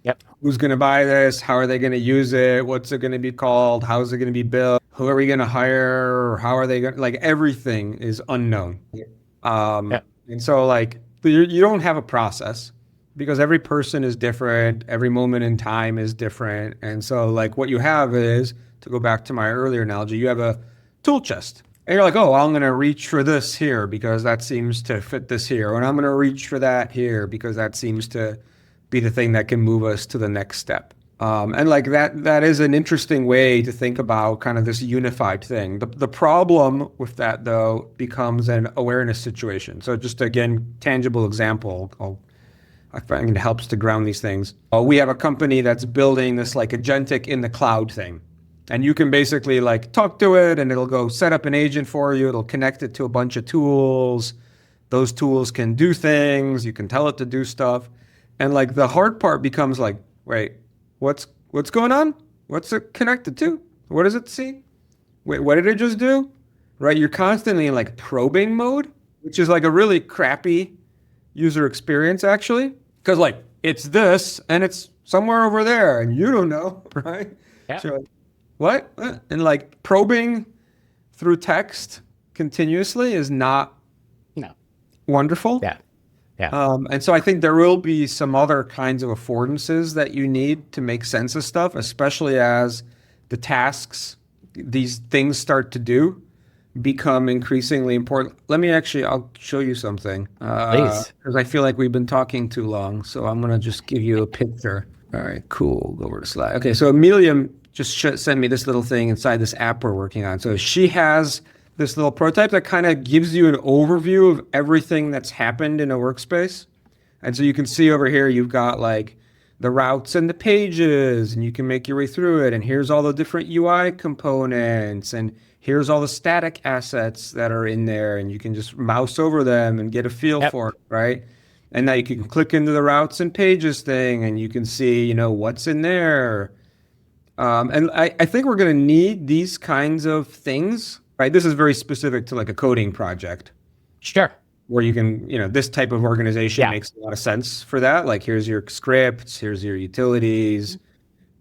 Yep. Who's going to buy this? How are they going to use it? What's it going to be called? How is it going to be built? Who are we going to hire? How are they going to, like, everything is unknown. Yep. And so like, you don't have a process, because every person is different. Every moment in time is different. And so like what you have is, to go back to my earlier analogy, you have a tool chest. And you're like, oh, I'm going to reach for this here because that seems to fit this here. And I'm going to reach for that here because that seems to be the thing that can move us to the next step. And like that is an interesting way to think about kind of this unified thing. The problem with that, though, becomes an awareness situation. So just again, tangible example, I find it helps to ground these things. We have a company that's building this like agentic in the cloud thing. And you can basically like talk to it and it'll go set up an agent for you. It'll connect it to a bunch of tools. Those tools can do things. You can tell it to do stuff. And like the hard part becomes like, wait, what's going on? What's it connected to? What does it see? Wait, what did it just do? Right? You're constantly in like probing mode, which is like a really crappy user experience actually. Because like it's this and it's somewhere over there and you don't know, right? Yeah. So what? And like probing through text continuously is not No. wonderful. Yeah. Yeah. And so I think there will be some other kinds of affordances that you need to make sense of stuff, especially as the tasks these things start to do become increasingly important. I'll show you something. Please. Because I feel like we've been talking too long. So I'm going to just give you a picture. All right, cool. Go over to slide. Okay, so Amelia just sent me this little thing inside this app we're working on. So she has this little prototype that kind of gives you an overview of everything that's happened in a workspace. And so you can see over here, you've got like the routes and the pages, and you can make your way through it. And here's all the different UI components, and here's all the static assets that are in there, and you can just mouse over them and get a feel for it, right? And now you can click into the routes and pages thing, and you can see, what's in there. And I think we're going to need these kinds of things, right? This is very specific to like a coding project. Sure. Where you can, this type of organization makes a lot of sense for that. Like here's your scripts, here's your utilities,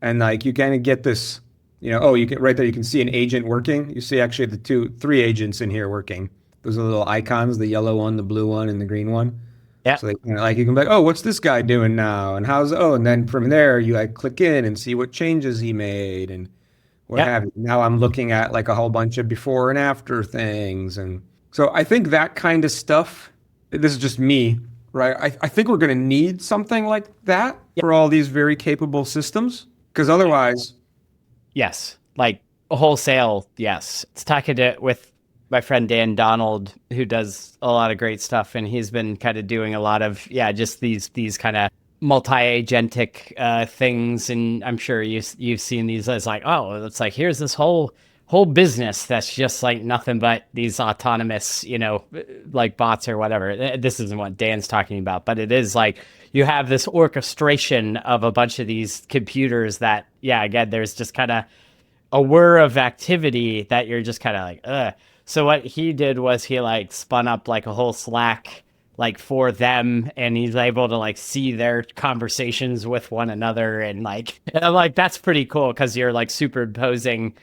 and like you kind of get this, you can right there, you can see an agent working. You see actually three agents in here working. Those are the little icons, the yellow one, the blue one, and the green one. Yeah. So you can be like, oh, what's this guy doing now? And and then from there you like click in and see what changes he made and what have you. Now I'm looking at like a whole bunch of before and after things. And so I think that kind of stuff, this is just me, right? I think we're going to need something like that for all these very capable systems, because otherwise. Yes. Like wholesale. Yes. It's talking with my friend Dan Donald, who does a lot of great stuff, and he's been kind of doing a lot of just these kind of multi-agentic things, and I'm sure you've seen these as like, oh, it's like here's this whole business that's just like nothing but these autonomous, like bots or whatever. This isn't what Dan's talking about, but it is like you have this orchestration of a bunch of these computers that, again, there's just kind of a whir of activity that you're just kind of like, ugh. So what he did was he like spun up like a whole Slack like for them, and he's able to like see their conversations with one another, and I'm like that's pretty cool because you're like superimposing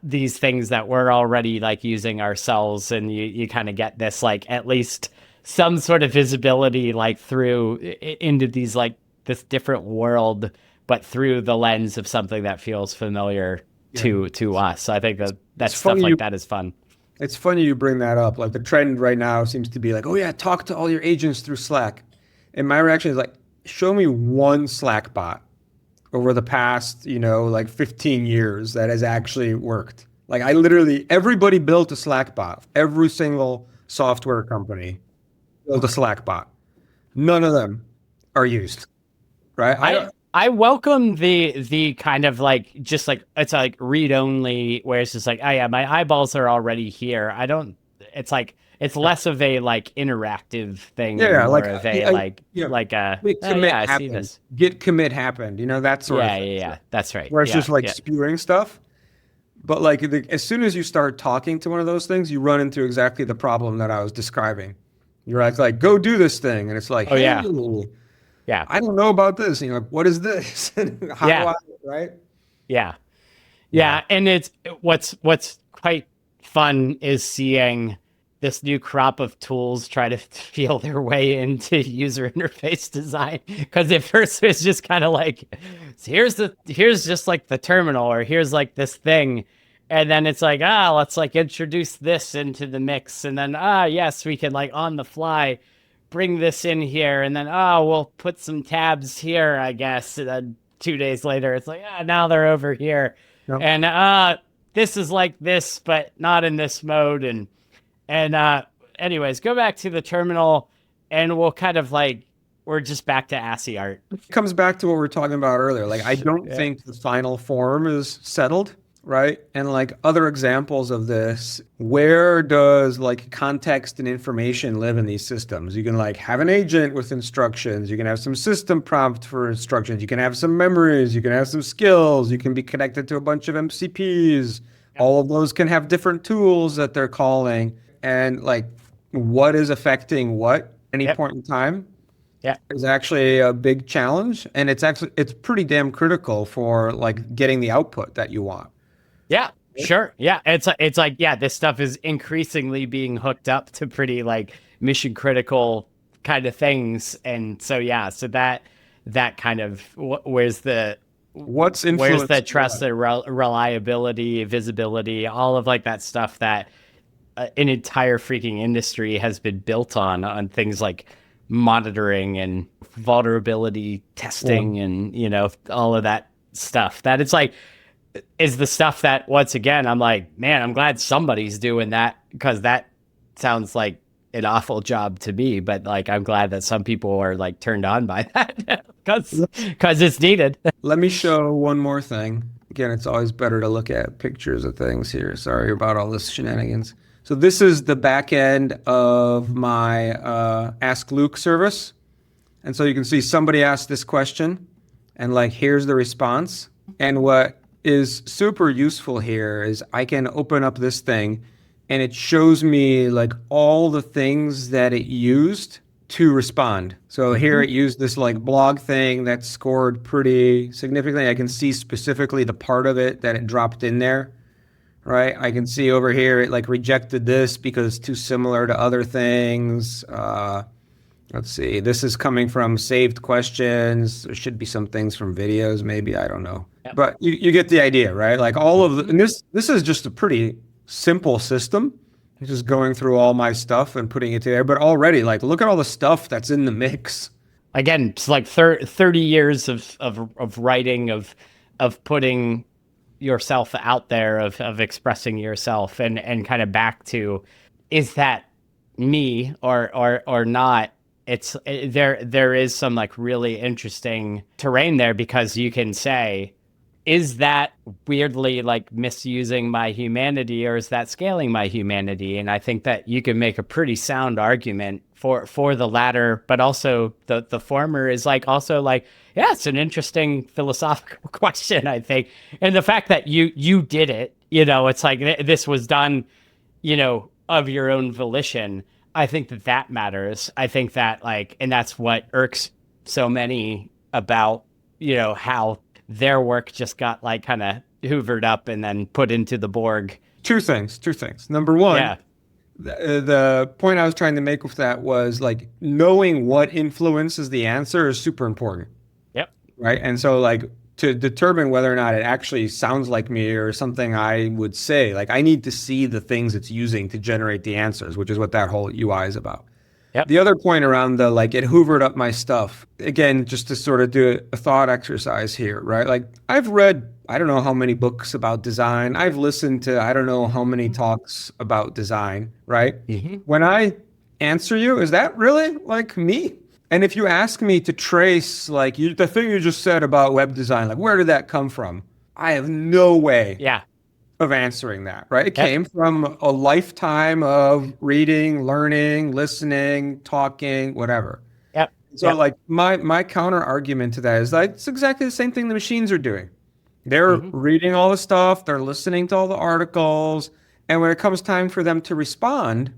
these things that we're already like using ourselves, and you kind of get this like at least some sort of visibility like through into these like this different world, but through the lens of something that feels familiar to us. So I think that stuff like that is fun. It's funny you bring that up. Like the trend right now seems to be like, oh yeah, talk to all your agents through Slack. And my reaction is like, show me one Slack bot over the past, like 15 years that has actually worked. Like everybody built a Slack bot. Every single software company built a Slack bot. None of them are used, right? I welcome the kind of like just like it's like read only, where it's just like, oh yeah, my eyeballs are already here. It's like it's less of a like interactive thing, more like of a I see this. Git commit happened, that sort of thing. Yeah, that's right. Where it's just like spewing stuff. But like as soon as you start talking to one of those things, you run into exactly the problem that I was describing. You're like go do this thing, and it's like, oh hey, yeah, I don't know about this. And you're like, what is this? How do I, right? Yeah. And it's what's quite fun is seeing this new crop of tools try to feel their way into user interface design. Because at first it's just kind of like, here's just like the terminal, or here's like this thing. And then it's like, let's like introduce this into the mix. And then, yes, we can like on the fly bring this in here, and then we'll put some tabs here, I guess. And then 2 days later, it's like now they're over here, and this is like this, but not in this mode. And anyways, go back to the terminal, and we'll kind of like we're just back to ASCII art. It comes back to what we were talking about earlier. Like I don't think the final form is settled. right? And like other examples of this, where does like context and information live in these systems? You can like have an agent with instructions, you can have some system prompt for instructions, you can have some memories, you can have some skills, you can be connected to a bunch of MCPs. Yep. All of those can have different tools that they're calling. And like what is affecting what at any Yep. point in time Yeah. is actually a big challenge. And it's pretty damn critical for like getting the output that you want. Yeah, sure. Yeah, it's like yeah, this stuff is increasingly being hooked up to pretty like mission critical kind of things, and so yeah, so that kind of What's where's the influencing trust, what? the reliability, visibility, all of like that stuff that an entire freaking industry has been built on things like monitoring and vulnerability Yeah. testing and all of that stuff that it's like is the stuff that once again I'm like, man, I'm glad somebody's doing that because that sounds like an awful job to me, but like I'm glad that some people are like turned on by that because it's needed. Let me show one more thing. Again, it's always better to look at pictures of things here. Sorry about all this shenanigans. So this is the back end of my Ask Luke service. And so you can see somebody asked this question and like, here's the response. And what is super useful here is I can open up this thing and it shows me like all the things that it used to respond. So here it used this like blog thing that scored pretty significantly. I can see specifically the part of it that it dropped in there, right? I can see over here it like rejected this because it's too similar to other things. Let's see. This is coming from saved questions. There should be some things from videos, maybe. I don't know. Yep. But you get the idea, right? Like all of the, and this is just a pretty simple system. It's just going through all my stuff and putting it there. But already, like, look at all the stuff that's in the mix. Again, it's like 30 years of writing, of putting yourself out there, of expressing yourself, and kind of back to, is that me or not? There is some like really interesting terrain there because you can say, is that weirdly like misusing my humanity or is that scaling my humanity? And I think that you can make a pretty sound argument for the latter, but also the former is like also like, yeah, it's an interesting philosophical question, I think. And the fact that you did it, it's like this was done, of your own volition. I think that matters. I think that like, and that's what irks so many about, how their work just got like kind of hoovered up and then put into the Borg. Two things. Number one, Yeah. the point I was trying to make with that was like knowing what influences the answer is super important, Yep. right? And so like to determine whether or not it actually sounds like me or something I would say, like I need to see the things it's using to generate the answers, which is what that whole UI is about. Yep. The other point around the like it hoovered up my stuff, again, just to sort of do a thought exercise here, right? Like I've read, I don't know how many books about design. I've listened to, I don't know how many talks about design, right? Mm-hmm. When I answer you, is that really like me? And if you ask me to trace like the thing you just said about web design, like where did that come from? I have no way Yeah. of answering that, right? It Yep. came from a lifetime of reading, learning, listening, talking, whatever. Yep. So Yep. like my counter argument to that is like it's exactly the same thing the machines are doing. They're Mm-hmm. reading all the stuff, they're listening to all the articles, and when it comes time for them to respond,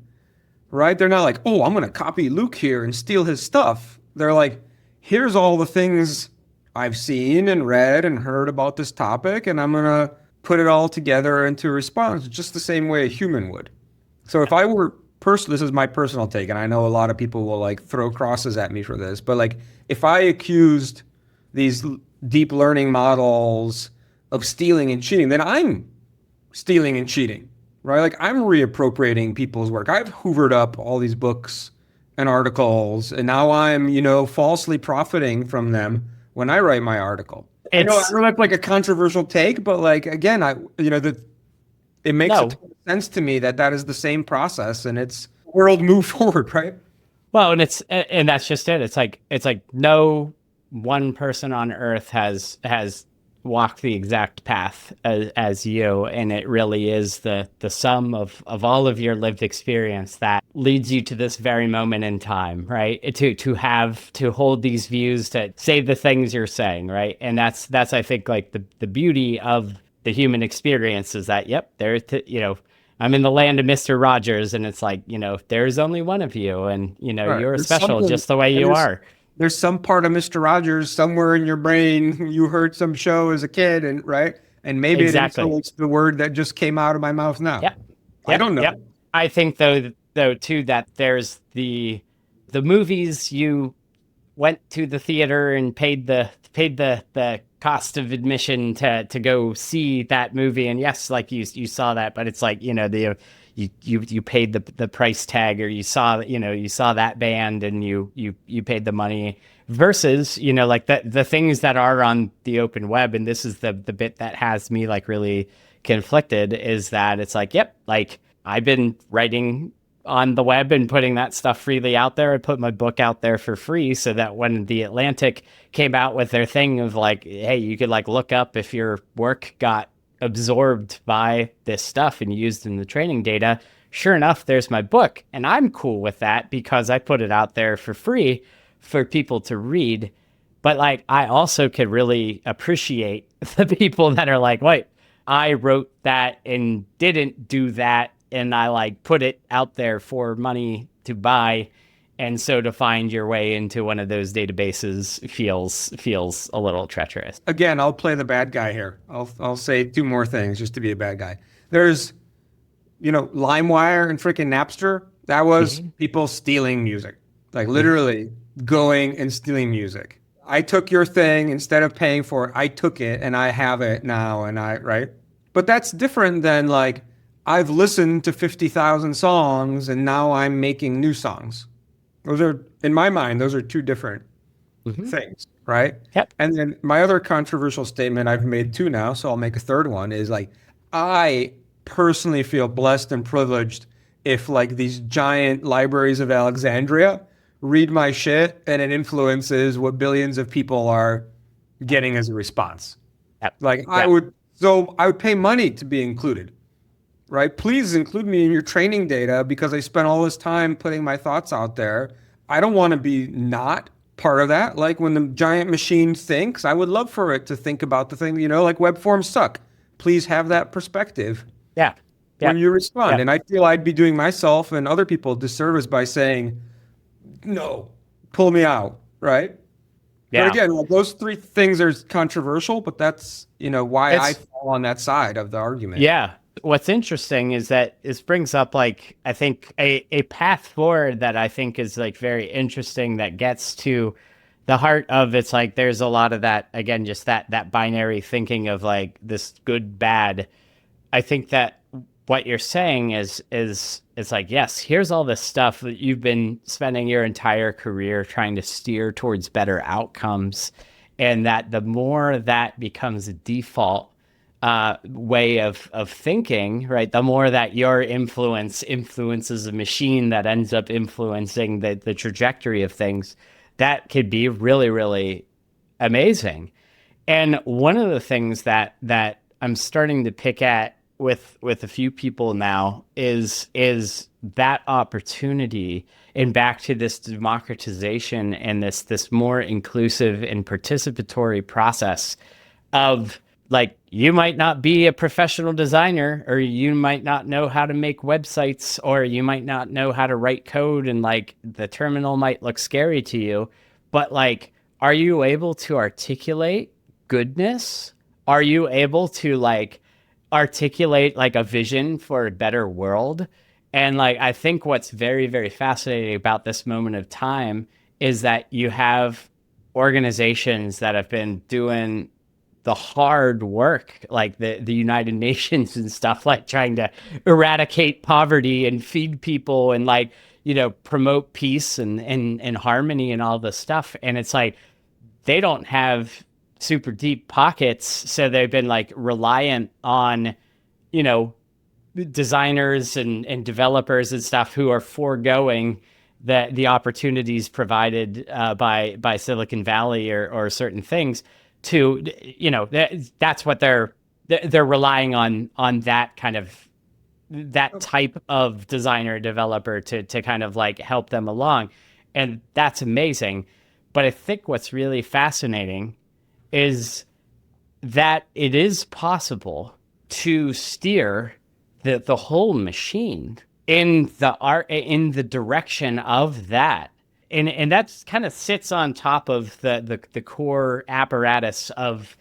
right? They're not like, "Oh, I'm going to copy Luke here and steal his stuff." They're like, "Here's all the things I've seen and read and heard about this topic, and I'm going to put it all together into a response just the same way a human would." So if I were this is my personal take, and I know a lot of people will like throw crosses at me for this, but like if I accused these deep learning models of stealing and cheating, then I'm stealing and cheating, right? Like I'm reappropriating people's work. I've hoovered up all these books and articles, and now I'm, falsely profiting from them when I write my article. I know It's that's like a controversial take, but like again, it makes a no. ton of sense to me that is the same process, and it's world move forward, right? Well, and that's just it. It's like no one person on Earth has walk the exact path as you, and it really is the sum of all of your lived experience that leads you to this very moment in time, right? To hold these views, to say the things you're saying, right? And that's I think like the beauty of the human experience is that, yep, I'm in the land of Mr. Rogers, and it's like, there's only one of you, and Right. you're There's special something, just the way and you are. there's some part of Mr. Rogers somewhere in your brain. You heard some show as a kid, and right, and maybe it Exactly. influenced the word that just came out of my mouth now. Yep. I Yep. don't know. Yep. I think though too that there's the movies you went to the theater and paid the cost of admission to go see that movie, and yes, like you saw that, but it's like, you paid the price tag, or you saw that band, and you paid the money, versus like the things that are on the open web. And this is the bit that has me like really conflicted, is that it's like, yep, like I've been writing on the web and putting that stuff freely out there. I put my book out there for free, so that when the Atlantic came out with their thing of like, hey, you could like look up if your work got absorbed by this stuff and used in the training data, sure enough, there's my book. And I'm cool with that because I put it out there for free for people to read. But like, I also could really appreciate the people that are like, wait, I wrote that and didn't do that, and I like put it out there for money to buy. And so to find your way into one of those databases feels a little treacherous. Again, I'll play the bad guy here. I'll say two more things just to be a bad guy. There's, LimeWire and freaking Napster. That was people stealing music, like literally going and stealing music. I took your thing instead of paying for it. I took it and I have it now, right? But that's different than like I've listened to 50,000 songs and now I'm making new songs. Those are, in my mind, those are two different things, right? Yep. And then my other controversial statement, I've made two now, so I'll make a third one, is like, I personally feel blessed and privileged if like these giant libraries of Alexandria read my shit and it influences what billions of people are getting as a response. Yep. Like Yep. I would pay money to be included, right? Please include me in your training data because I spent all this time putting my thoughts out there. I don't want to be not part of that. Like when the giant machine thinks, I would love for it to think about the thing, like web forms suck. Please have that perspective Yeah. when Yep. you respond. Yep. And I feel I'd be doing myself and other people a disservice by saying, no, pull me out, right? Yeah. But again, like, those three things are controversial, but that's, why I It's fall on that side of the argument. Yeah. What's interesting is that this brings up like, I think a path forward that I think is like very interesting, that gets to the heart of, it's like there's a lot of that, again, just that binary thinking of like this good bad. I think that what you're saying is it's like, yes, here's all this stuff that you've been spending your entire career trying to steer towards better outcomes, and that the more that becomes a default way of thinking, right, the more that your influences a machine that ends up influencing the trajectory of things, that could be really, really amazing. And one of the things that I'm starting to pick at with a few people now is that opportunity, and back to this democratization and this more inclusive and participatory process of like, you might not be a professional designer, or you might not know how to make websites, or you might not know how to write code, and like the terminal might look scary to you, but like, are you able to articulate goodness? Are you able to like articulate like a vision for a better world? And like, I think what's very, very fascinating about this moment of time is that you have organizations that have been doing the hard work, like the United Nations and stuff, like trying to eradicate poverty and feed people and like, promote peace and harmony and all this stuff. And it's like, they don't have super deep pockets. So they've been like reliant on, designers and developers and stuff who are foregoing the opportunities provided by Silicon Valley or certain things to, that's what they're relying on that kind of, that type of designer developer to kind of like help them along. And that's amazing. But I think what's really fascinating is that it is possible to steer the whole machine in the direction of that. And that's kind of sits on top of the core apparatus of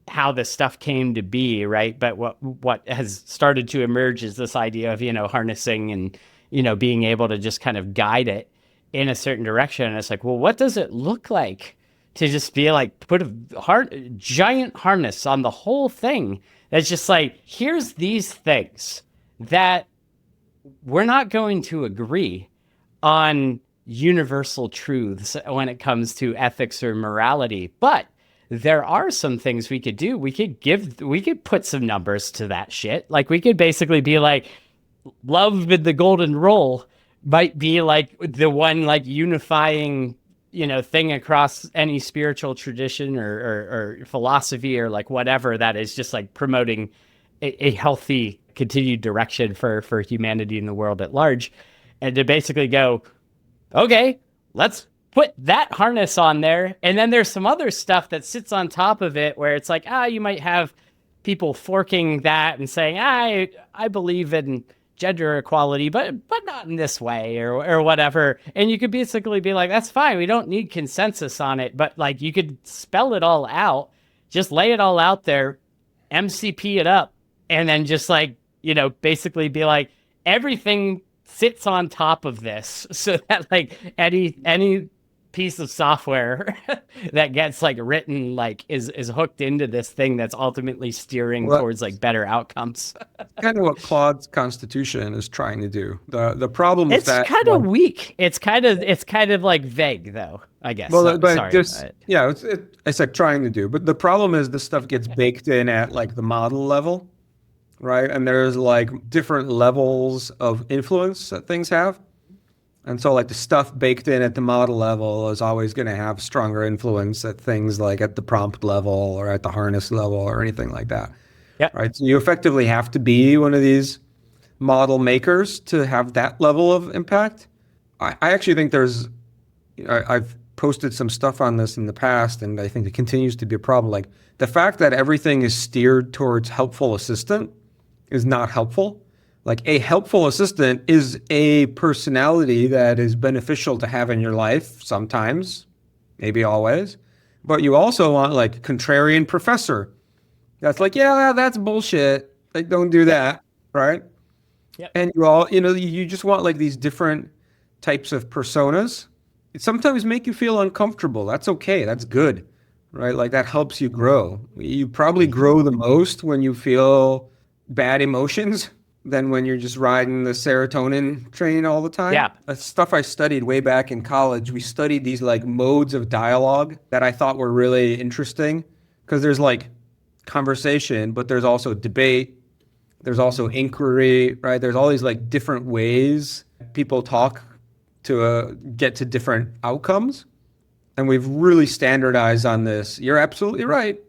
how this stuff came to be, right? But what has started to emerge is this idea of, harnessing and, being able to just kind of guide it in a certain direction. And it's like, well, what does it look like to just be like, put a giant harness on the whole thing that's just like, here's these things that we're not going to agree on universal truths when it comes to ethics or morality, but there are some things we could do. We could put some numbers to that shit. Like, we could basically be like, love with the golden rule might be like the one like unifying, thing across any spiritual tradition or philosophy or like whatever that is just like promoting a healthy continued direction for humanity and the world at large. And to basically go, okay, let's put that harness on there. And then there's some other stuff that sits on top of it where it's like, you might have people forking that and saying, I believe in gender equality, but not in this way or whatever. And you could basically be like, that's fine. We don't need consensus on it. But like, you could spell it all out, just lay it all out there, MCP it up, and then just like, basically be like, everything sits on top of this, so that like any piece of software that gets like written like is hooked into this thing that's ultimately steering towards like better outcomes. Kind of what Claude's constitution is trying to do. The problem is that it's kind of weak. It's kind of like vague though, I guess. Well, but it's like trying to do. But the problem is this stuff gets baked in at like the model level, right? And there's like different levels of influence that things have. And so like the stuff baked in at the model level is always going to have stronger influence at things like at the prompt level or at the harness level or anything like that. Yeah. Right. So you effectively have to be one of these model makers to have that level of impact. I actually think I've posted some stuff on this in the past, and I think it continues to be a problem. Like the fact that everything is steered towards helpful assistant is not helpful. Like a helpful assistant is a personality that is beneficial to have in your life sometimes, maybe always. But you also want like contrarian professor. That's like, yeah, that's bullshit. Like, don't do that, right? Yep. And you just want like these different types of personas. It sometimes make you feel uncomfortable. That's okay. That's good, right? Like that helps you grow. You probably grow the most when you feel bad emotions than when you're just riding the serotonin train all the time. Yeah. That's stuff I studied way back in college. We studied these like modes of dialogue that I thought were really interesting because there's like conversation, but there's also debate. There's also inquiry, right? There's all these like different ways people talk to get to different outcomes. And we've really standardized on this. You're absolutely right.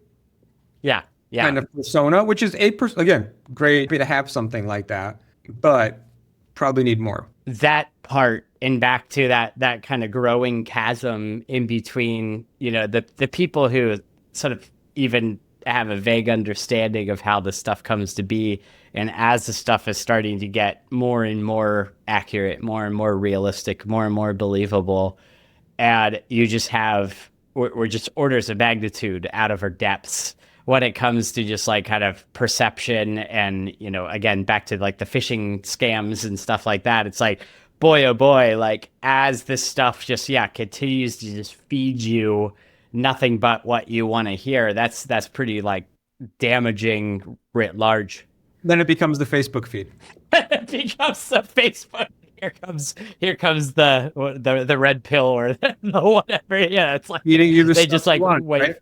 Yeah. Kind of persona, which is again, great to have something like that, but probably need more. That part, and back to that kind of growing chasm in between, the people who sort of even have a vague understanding of how this stuff comes to be. And as the stuff is starting to get more and more accurate, more and more realistic, more and more believable, and you just we're just orders of magnitude out of our depths when it comes to just like kind of perception and, again, back to like the phishing scams and stuff like that. It's like, boy, oh boy, like as this stuff just, continues to just feed you nothing but what you want to hear. That's pretty like damaging writ large. Then it becomes the Facebook feed. It becomes the Facebook. Here comes the red pill or the whatever. Yeah, it's like eating you they just like want, wait. Right?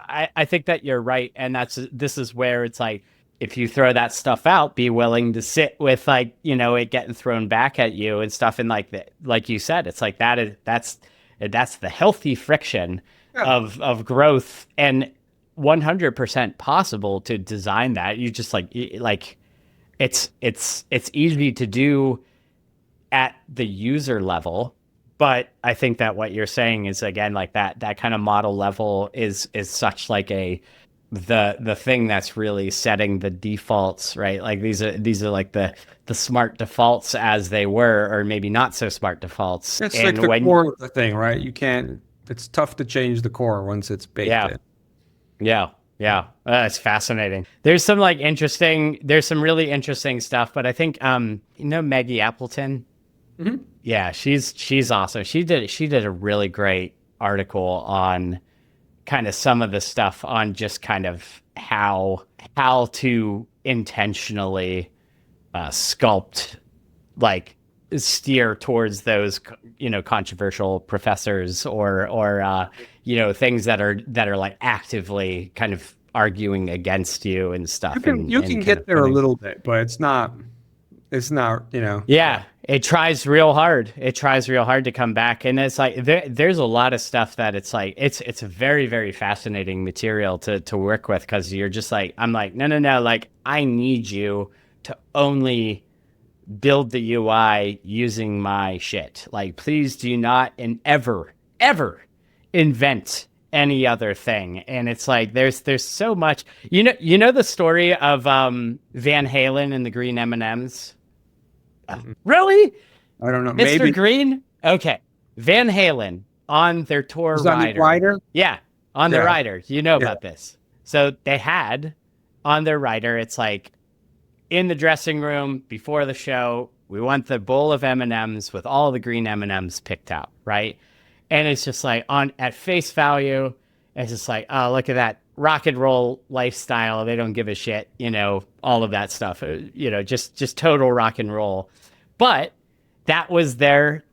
I think that you're right, and this is where it's like, if you throw that stuff out, be willing to sit with like it getting thrown back at you and stuff, and like that, like you said, it's like that's the healthy friction of growth. And 100% possible to design that. You just like it's easy to do at the user level. But I think that what you're saying is, again, like that kind of model level is such like the thing that's really setting the defaults, right? Like these are like the smart defaults as they were, or maybe not so smart defaults. It's And like the when core of the thing, right? You can't. It's tough to change the core once it's baked yeah, in. yeah, yeah, it's fascinating. There's some really interesting stuff, but I think Maggie Appleton. Hmm. Yeah, she's awesome. She did a really great article on kind of some of the stuff on just kind of how to intentionally sculpt, like steer towards those controversial professors, or things that are like actively kind of arguing against you and You stuff, can you and can kind get of there a putting. little bit, but it's not. Yeah, it tries real hard. It tries real hard to come back, and it's like there's a lot of stuff that it's like it's a very, very fascinating material to work with, because you're just like, I'm like, no, no, no, like I need you to only build the UI using my shit. Like, please do not and ever invent any other thing. And it's like there's so much. You know the story of Van Halen and the green M&Ms? Really? I don't know. Mr. Maybe Green? Okay. Van Halen on their tour it's on the rider. rider. Yeah, on the Yeah, rider. You know yeah. about this. So they had on their rider, it's like, in the dressing room before the show, we want the bowl of M&Ms with all the green M&Ms picked out, right? And it's just like, on at face value, it's just like, oh, look at that rock and roll lifestyle. They don't give a shit, all of that stuff, just total rock and roll. But that was their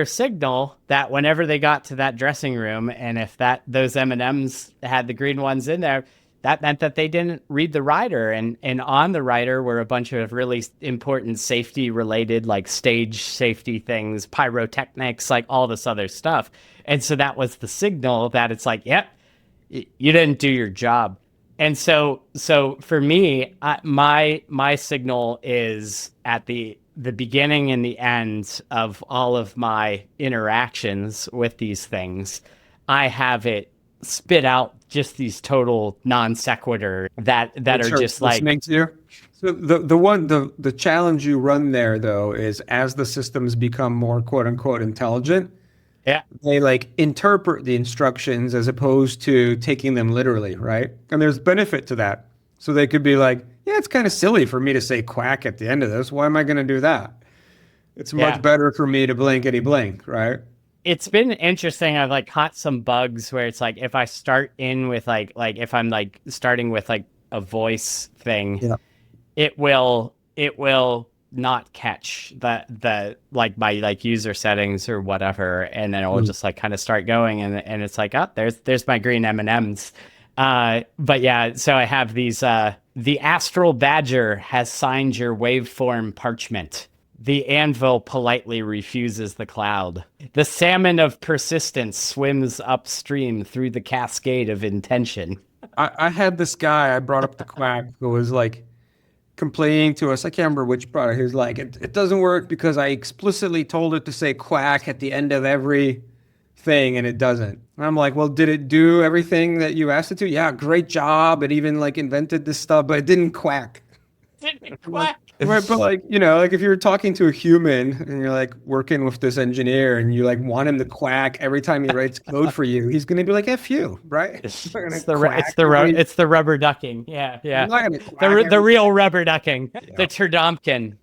signal, that whenever they got to that dressing room, and if those M&Ms had the green ones in there, that meant that they didn't read the rider, and on the rider were a bunch of really important safety related, like stage safety things, pyrotechnics, like all this other stuff. And so that was the signal that it's like, yep, you didn't do your job. And so for me, my signal is at the beginning and the end of all of my interactions with these things. I have it spit out just these total non sequitur that Which are are just like, listening to you. So the challenge you run there though is, as the systems become more quote unquote intelligent, yeah, they like interpret the instructions as opposed to taking them literally, right? And there's benefit to that. So they could be like, yeah, it's kind of silly for me to say quack at the end of this. Why am I going to do that? It's much yeah. better for me to blankety blink, right? It's been interesting. I've like caught some bugs where it's like, if I start in with like if I'm like starting with like a voice thing, Yeah. it will not catch the like my like user settings or whatever, and then it will just like kind of start going, and it's like, oh, there's my green M&Ms. But yeah, so I have these. The astral badger has signed your waveform parchment. The anvil politely refuses the cloud. The salmon of persistence swims upstream through the cascade of intention. I had this guy, I brought up the quack, who was like complaining to us. I can't remember which product. He was like, it doesn't work because I explicitly told it to say quack at the end of every thing and it doesn't. And I'm like, well, did it do everything that you asked it to? Yeah, great job. It even like invented this stuff, but it didn't quack. Quack. Right, but like, like if you're talking to a human and you're like working with this engineer and you like want him to quack every time he writes code for you, he's gonna be like, F you, right? He's not gonna quack. It's the rubber ducking. Yeah, He's yeah. not gonna quack The every real rubber ducking. Yeah. The turdomkin.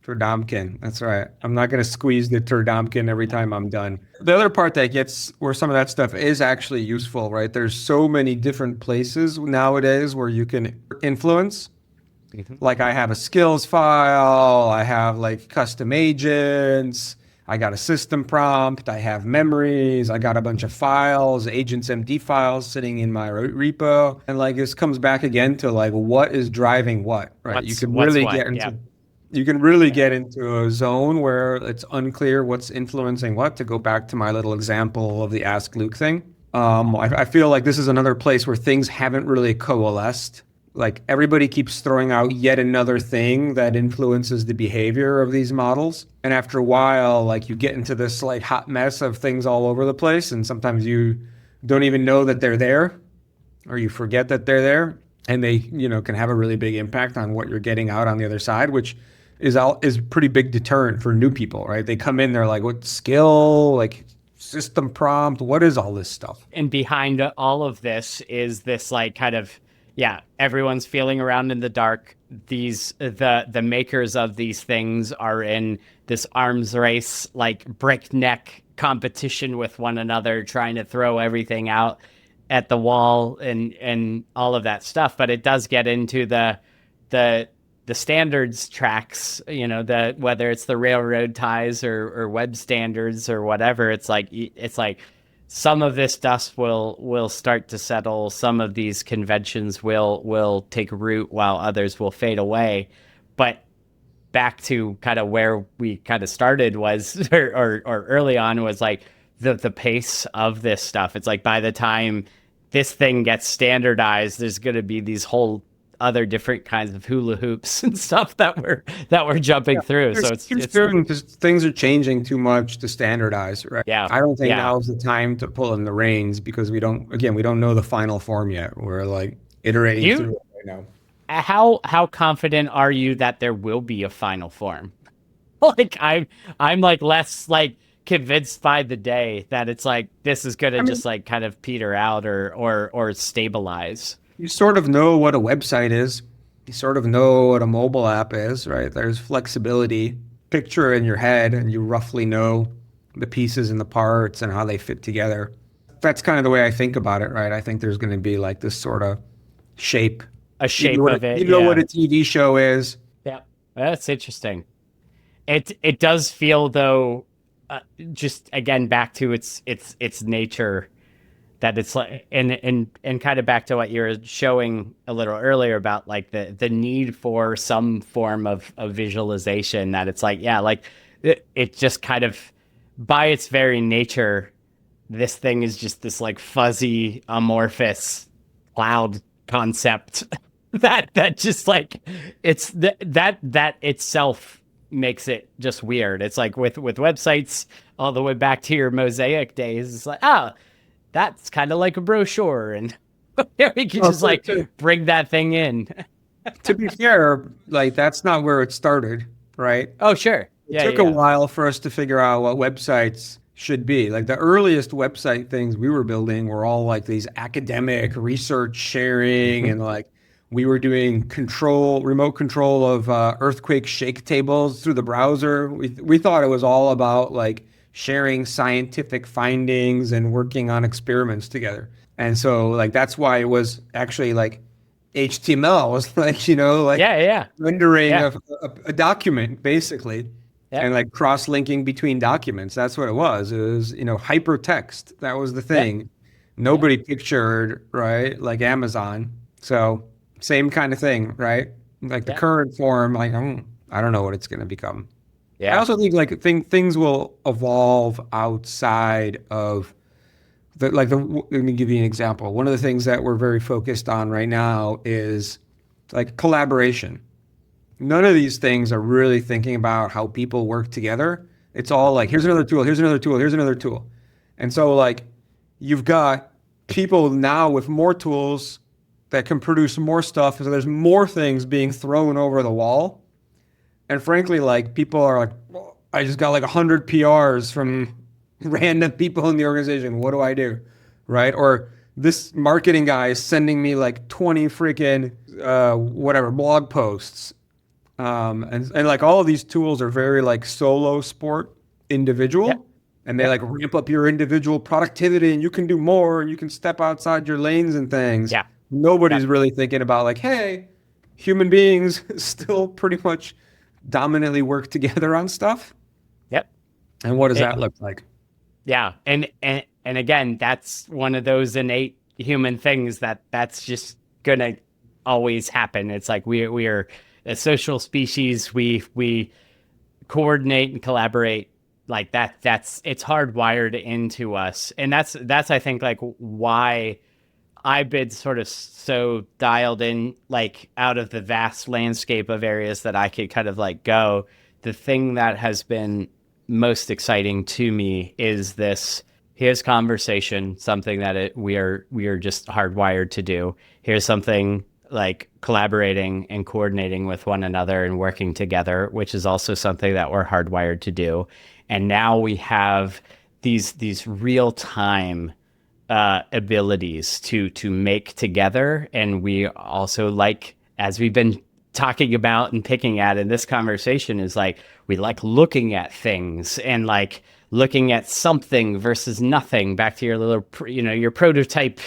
Turdomkin. That's right. I'm not gonna squeeze the turdomkin every time I'm done. The other part that gets where some of that stuff is actually useful, right? There's so many different places nowadays where you can influence. Like I have a skills file, I have like custom agents, I got a system prompt, I have memories, I got a bunch of files, agents MD files sitting in my repo. And like this comes back again to like what is driving what, right? What's what? Yeah. You can really get into a zone where it's unclear what's influencing what, to go back to my little example of the Ask Luke thing. I feel like this is another place where things haven't really coalesced. Like everybody keeps throwing out yet another thing that influences the behavior of these models. And after a while, like you get into this like hot mess of things all over the place. And sometimes you don't even know that they're there, or you forget that they're there. And they, can have a really big impact on what you're getting out on the other side, which is pretty big deterrent for new people, right? They come in, they're like, what skill, like system prompt, what is all this stuff? And behind all of this is this like kind of, yeah, everyone's feeling around in the dark. The makers of these things are in this arms race, like breakneck competition with one another, trying to throw everything out at the wall and all of that stuff. But it does get into the standards tracks, whether it's the railroad ties or web standards or whatever. It's like some of this dust will start to settle. Some of these conventions will take root while others will fade away. But back to kind of where we kind of started was, or early on was like the pace of this stuff. It's like by the time this thing gets standardized, there's going to be these whole other different kinds of hula hoops and stuff that we're jumping through. So it's things are changing too much to standardize, right? Yeah. I don't think now's the time to pull in the reins because we don't know the final form yet. We're like iterating through it right now. How confident are you that there will be a final form? Like I'm like less like convinced by the day that it's like this is gonna just like kind of peter out or stabilize. You sort of know what a website is. You sort of know what a mobile app is, right? There's flexibility, picture in your head, and you roughly know the pieces and the parts and how they fit together. That's kind of the way I think about it, right? I think there's going to be like this sort of shape. A shape of it. You know what a TV show is. Yeah, that's interesting. It does feel though, just again back to its nature. That it's like, and kind of back to what you were showing a little earlier about like the need for some form of visualization, that it's like, yeah, like it just kind of by its very nature, this thing is just this like fuzzy amorphous cloud concept that just like it's that itself makes it just weird. It's like with websites all the way back to your Mosaic days, it's like, oh, that's kind of like a brochure, and we can just like bring that thing in. To be fair, like that's not where it started, right? Oh, sure. It took a while for us to figure out what websites should be. Like the earliest website things we were building were all like these academic research sharing, and like we were doing remote control of earthquake shake tables through the browser. We thought it was all about like sharing scientific findings and working on experiments together. And so like that's why it was actually like HTML was like, rendering a document basically, and like cross-linking between documents. That's what it was. It was, hypertext. That was the thing. Nobody pictured, right? Like Amazon. So same kind of thing, right? Like the current form, like I don't know what it's going to become. I also think like things will evolve outside of let me give you an example. One of the things that we're very focused on right now is like collaboration. None of these things are really thinking about how people work together. It's all like, here's another tool, here's another tool, here's another tool. And so like you've got people now with more tools that can produce more stuff. So there's more things being thrown over the wall. And frankly, like people are like, well, I just got like 100 PRs from random people in the organization. What do I do? Right? Or this marketing guy is sending me like 20 freaking blog posts. And like all of these tools are very like solo sport individual. And they like ramp up your individual productivity, and you can do more and you can step outside your lanes and things. Nobody's really thinking about like, hey, human beings still pretty much dominantly work together on stuff. And what does that look like? And again, that's one of those innate human things that's just gonna always happen. It's like we are a social species. We coordinate and collaborate like that's it's hardwired into us. And that's I think like why I've been sort of so dialed in, like out of the vast landscape of areas that I could kind of like go. The thing that has been most exciting to me is this: here's conversation, something that we are just hardwired to do. Here's something like collaborating and coordinating with one another and working together, which is also something that we're hardwired to do. And now we have these real time abilities to make together. And we also like, as we've been talking about and picking at in this conversation, is like we like looking at things and like looking at something versus nothing. Back to your little your prototype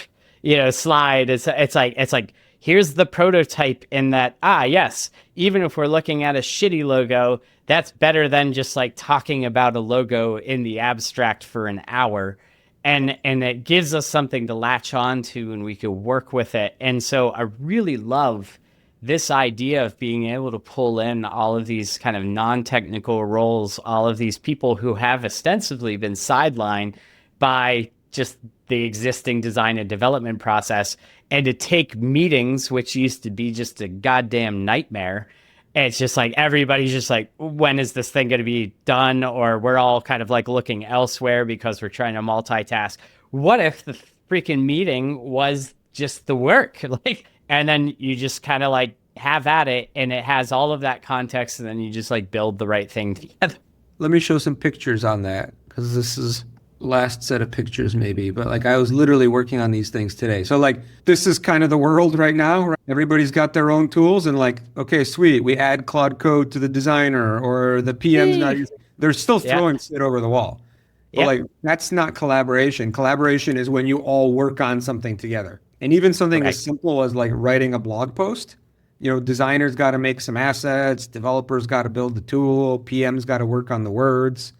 slide. It's like here's the prototype in that, yes, even if we're looking at a shitty logo, that's better than just like talking about a logo in the abstract for an hour. And it gives us something to latch on to, and we could work with it. And so I really love this idea of being able to pull in all of these kind of non-technical roles, all of these people who have ostensibly been sidelined by just the existing design and development process, and to take meetings, which used to be just a goddamn nightmare. And it's just like everybody's just like, when is this thing going to be done? Or we're all kind of like looking elsewhere because we're trying to multitask. What if the freaking meeting was just the work? Like, and then you just kind of like have at it, and it has all of that context, and then you just like build the right thing together. Let me show some pictures on that, because this is last set of pictures maybe, but like I was literally working on these things today. So like this is kind of the world right now, right? Everybody's got their own tools, and like, okay, sweet, we add Claude Code to the designer, or the PM's not using, they're still throwing shit over the wall. But like that's not collaboration. Collaboration is when you all work on something together. And even something as simple as like writing a blog post, designers got to make some assets, developers got to build the tool, PM's got to work on the words.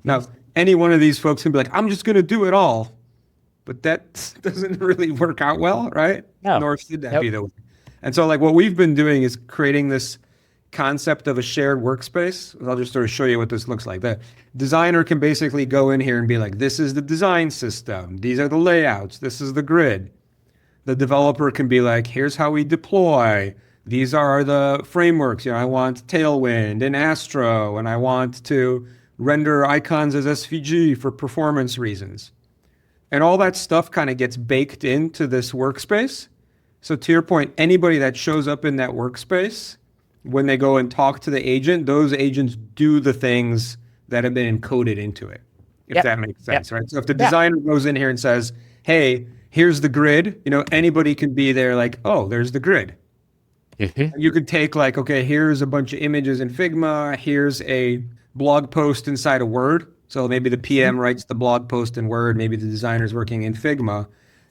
Now, any one of these folks can be like, I'm just going to do it all. But that doesn't really work out well, right? No. Nor should that be the way. And so like what we've been doing is creating this concept of a shared workspace. I'll just sort of show you what this looks like. The designer can basically go in here and be like, this is the design system. These are the layouts. This is the grid. The developer can be like, here's how we deploy. These are the frameworks. I want Tailwind and Astro, and I want to render icons as SVG for performance reasons. And all that stuff kind of gets baked into this workspace. So to your point, anybody that shows up in that workspace, when they go and talk to the agent, those agents do the things that have been encoded into it, if that makes sense, right? So if the designer goes in here and says, hey, here's the grid, anybody can be there like, oh, there's the grid. You could take like, okay, here's a bunch of images in Figma. Here's a blog post inside a Word. So maybe the PM writes the blog post in Word. Maybe the designer's working in Figma.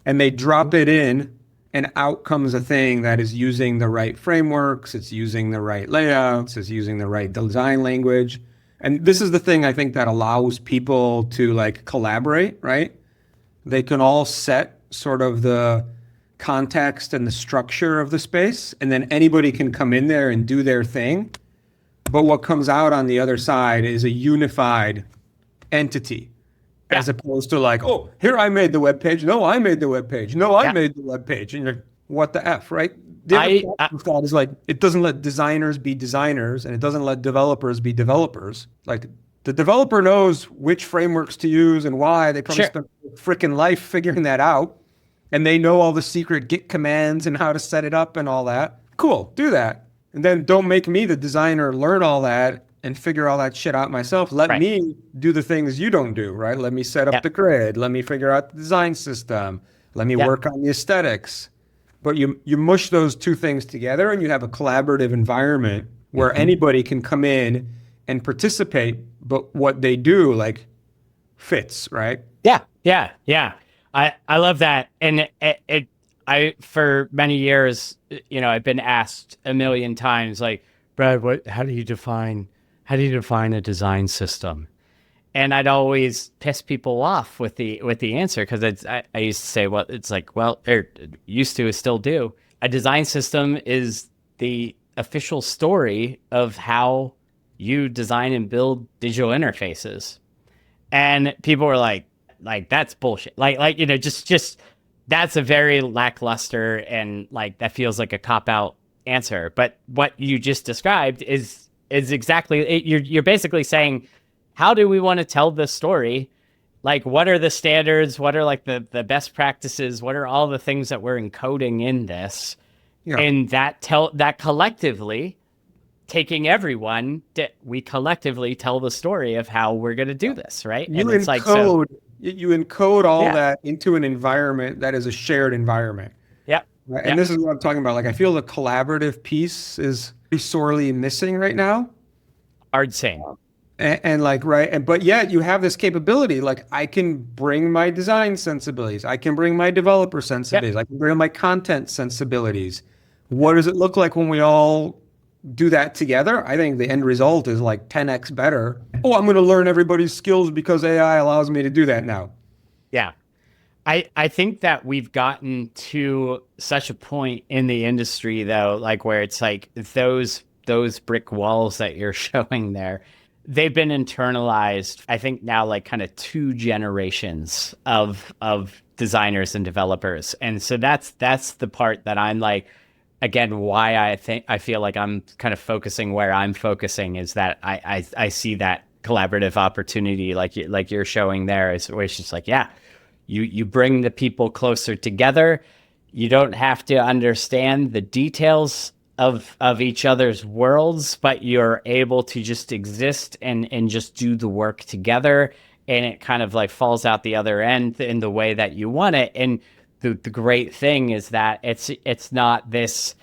And they drop it in, and out comes a thing that is using the right frameworks. It's using the right layouts. It's using the right design language. And this is the thing I think that allows people to like collaborate, right? They can all set sort of the context and the structure of the space, and then anybody can come in there and do their thing. But what comes out on the other side is a unified entity, as opposed to like, oh, here I made the web page. No, I made the web page. No, I made the web page. And you're like, what the F, right? The other problem with that is like, it doesn't let designers be designers, and it doesn't let developers be developers. Like the developer knows which frameworks to use and why. They probably spent their freaking life figuring that out. And they know all the secret Git commands and how to set it up and all that. Cool, do that. And then don't make me the designer learn all that and figure all that shit out myself. Let me do the things you don't do, right? Let me set up the grid. Let me figure out the design system. Let me work on the aesthetics. But you mush those two things together, and you have a collaborative environment where anybody can come in and participate, but what they do like fits, right? Yeah. I love that. And I for many years, I've been asked a million times, like, Brad, how do you define a design system? And I'd always piss people off with the answer, because I used to say, well, it's like, well, used to, still do. A design system is the official story of how you design and build digital interfaces. And people were like that's bullshit. Just that's a very lackluster and like that feels like a cop out answer. But what you just described is exactly it. You're basically saying, how do we want to tell this story? Like, what are the standards? What are like the best practices? What are all the things that we're encoding in this? Yeah. And that collectively taking everyone, we collectively tell the story of how we're going to do this, right? You And it's like, so, encode you encode all yeah, that into an environment that is a shared environment. yeah, Right? And yeah, this is what I'm talking about. Like I feel the collaborative piece is pretty sorely missing right now. hard saying. And like right, and but yet you have this capability. Like I can bring my design sensibilities, I can bring my developer Yep. sensibilities, I can bring my content sensibilities. What does it look like when we all do that together? I think the end result is like 10x better. Oh, I'm going to learn everybody's skills because AI allows me to do that now. Yeah. I think that we've gotten to such a point in the industry though, like where it's like those brick walls that you're showing there, they've been internalized, I think now like kind of two generations of designers and developers. And so that's the part that I'm like, again, why I feel like I'm kind of focusing where I'm focusing is that I see that collaborative opportunity like you're showing there is where it's just like, yeah, you bring the people closer together. You don't have to understand the details of each other's worlds, but you're able to just exist and just do the work together. And it kind of like falls out the other end in the way that you want it. And the great thing is that it's not this,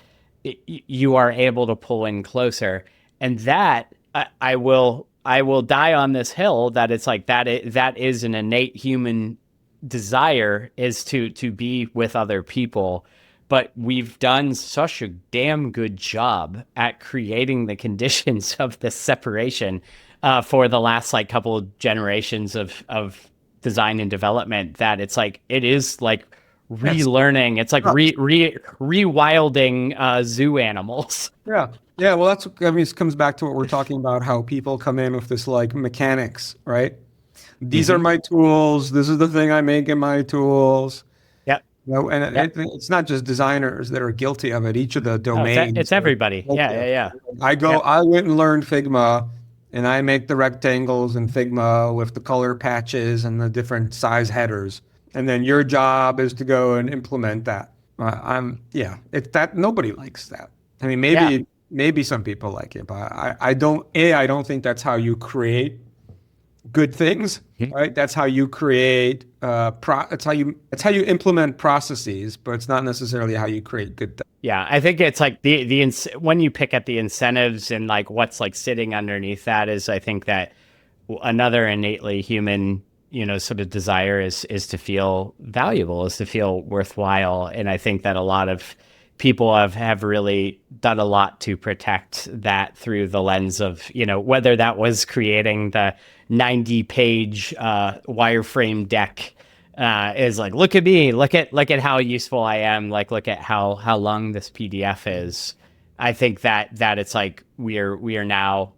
you are able to pull in closer. And that I will die on this hill that it's like that is an innate human desire is to be with other people, but we've done such a damn good job at creating the conditions of this separation for the last like couple of generations of design and development that it's like it is like Yes. relearning. It's like Oh, rewilding zoo animals. yeah. Yeah. Well, that's, I mean, it comes back to what we're talking about, how people come in with this like mechanics, right? These are Mm-hmm. my tools. This is the thing I make in my tools. Yep. No, and Yep. it's not just designers that are guilty of it. Each of the No, it's domains are everybody. Yeah. guilty of Yeah. it. Yeah. Yep. I went and learned Figma, and I make the rectangles in Figma with the color patches and the different size headers. And then your job is to go and implement that. Yeah, it's that nobody likes that. I mean, Yeah. maybe some people like it, but I don't think that's how you create good things, right? That's how you create it's how you implement processes, but it's not necessarily how you create good things. Yeah, I think it's like the when you pick at the incentives and like what's like sitting underneath that is I think that another innately human, sort of desire is to feel valuable, is to feel worthwhile, and I think that a lot of people have really done a lot to protect that through the lens of, whether that was creating the 90-page wireframe deck is like, look at me, look at how useful I am, like look at how long this PDF is. I think that it's like we are now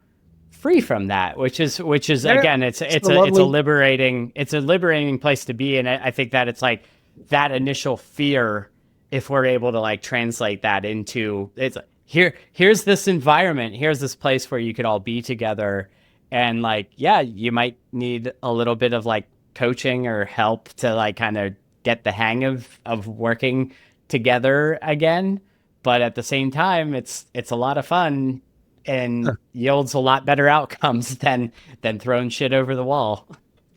free from that, which is Yeah, again, it's it's it's a a it's a lovely. liberating place to be, and I think that it's like that initial fear, if we're able to like translate that into it's like, here's this environment, here's this place where you could all be together, and like yeah, you might need a little bit of like coaching or help to like kind of get the hang of working together again, but at the same time it's a lot of fun and yields a lot better outcomes than throwing shit over the wall.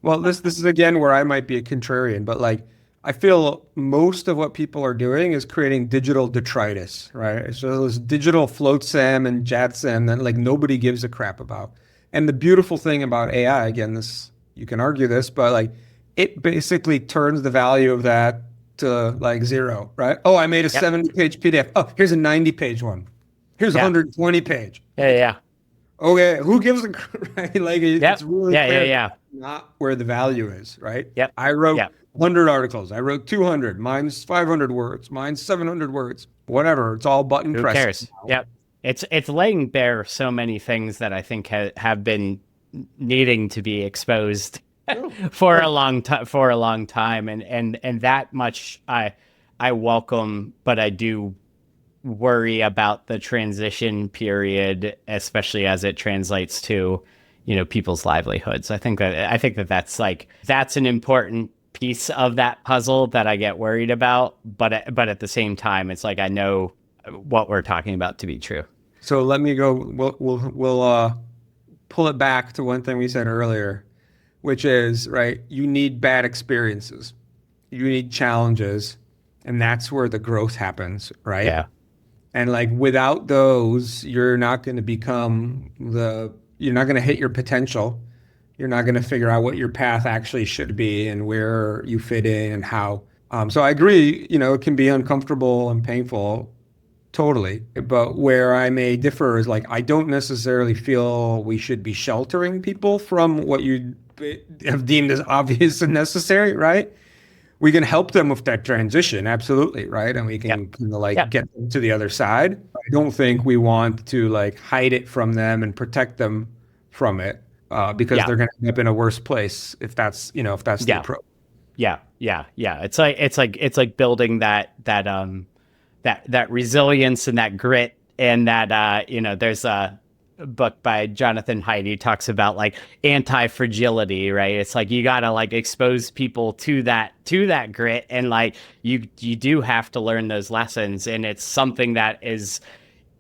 Well, this is again where I might be a contrarian, but like I feel most of what people are doing is creating digital detritus, right? So this digital float sim and jat sim that like nobody gives a crap about. And the beautiful thing about AI, again, this you can argue this, but like it basically turns the value of that to like zero, right? Oh, I made a Yep. 70-page PDF. Oh, here's a 90-page one. Here's a Yeah. 120-page. Yeah. Yeah. Okay, who gives a right? Like it's Yep. really Yeah. Yeah. clear Yeah. not where the value is, right? Yep. I wrote Yep. 100 articles. I wrote 200. Mine's 500 words. Mine's 700 words. Whatever. It's all button Who pressing cares? now. Yep. It's laying bare so many things that I think have been needing to be exposed. for a long time, and that much I welcome, but I do worry about the transition period, especially as it translates to, people's livelihoods. I think that that's an important piece of that puzzle that I get worried about, but at the same time, it's like I know what we're talking about to be true. So let me go. We'll pull it back to one thing we said earlier, which is, right, you need bad experiences, you need challenges, and that's where the growth happens, right? Yeah. And like without those, you're not going to you're not going to hit your potential. You're not going to figure out what your path actually should be and where you fit in and how. So I agree, it can be uncomfortable and painful, totally. But where I may differ is like, I don't necessarily feel we should be sheltering people from what you have deemed as obvious and necessary, right? We can help them with that transition, absolutely, right? And we can get them to the other side. I don't think we want to like hide it from them and protect them from it because they're going to end up in a worse place if that's the approach. Yeah. It's like building that resilience and that grit, and that there's a book by Jonathan Haidt. He talks about like anti-fragility, right? It's like you gotta like expose people to that grit, and like you do have to learn those lessons, and it's something that is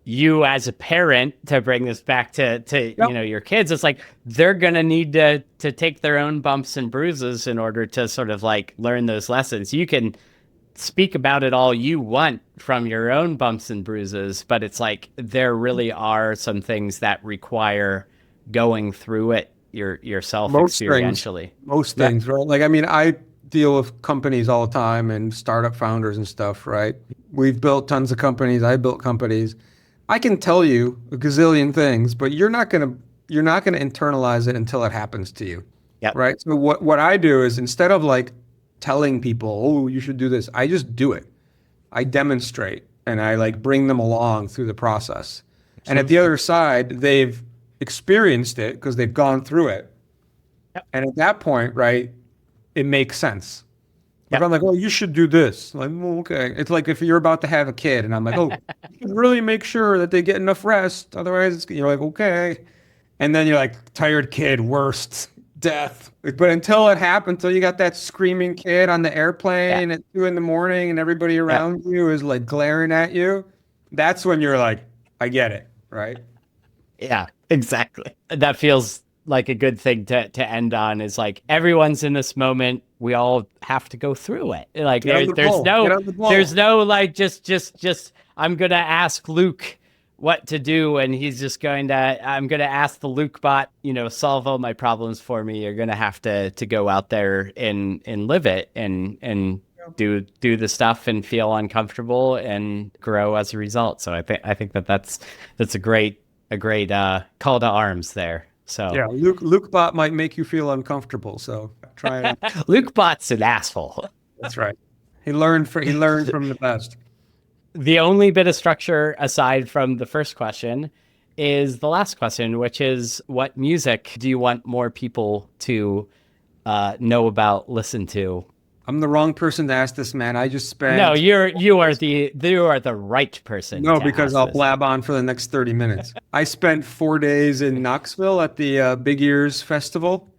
you as a parent, to bring this back to your kids. It's like they're gonna need to take their own bumps and bruises in order to sort of like learn those lessons. You can speak about it all you want from your own bumps and bruises, but it's like there really are some things that require going through it yourself experientially. Most things, right? Like, I mean, I deal with companies all the time and startup founders and stuff, right? We've built tons of companies. I built companies. I can tell you a gazillion things, but you're not gonna internalize it until it happens to you. Yeah. Right. So what I do is, instead of like telling people, oh, you should do this, I just do it. I demonstrate, and I like bring them along through the process. And at the other side, they've experienced it because they've gone through it. Yep. And at that point, right, it makes sense. If I'm like, oh, you should do this. Like, well, okay. It's like if you're about to have a kid and I'm like, oh, you should really make sure that they get enough rest. Otherwise, you're like, okay. And then you're like, tired kid, worst, death. But until it happened, until you got that screaming kid on the airplane at 2 a.m. and everybody around you is like glaring at you, that's when you're like, I get it, right? Yeah, exactly. That feels like a good thing to end on, is like everyone's in this moment. We all have to go through it. Like there's no like just I'm gonna ask Luke what to do, and he's just I'm gonna ask the Luke bot, solve all my problems for me. You're gonna have to go out there and live it and do the stuff and feel uncomfortable and grow as a result. So I think that's a great call to arms there. So yeah, Luke bot might make you feel uncomfortable. So try it. Luke bot's an asshole. That's right. He learned from the best. The only bit of structure aside from the first question is the last question, which is, what music do you want more people to know about, listen to? I'm the wrong person to ask this, man. I just spent... No, you are the right person. No, because I'll blab on for the next 30 minutes. I spent 4 days in Knoxville at the Big Ears Festival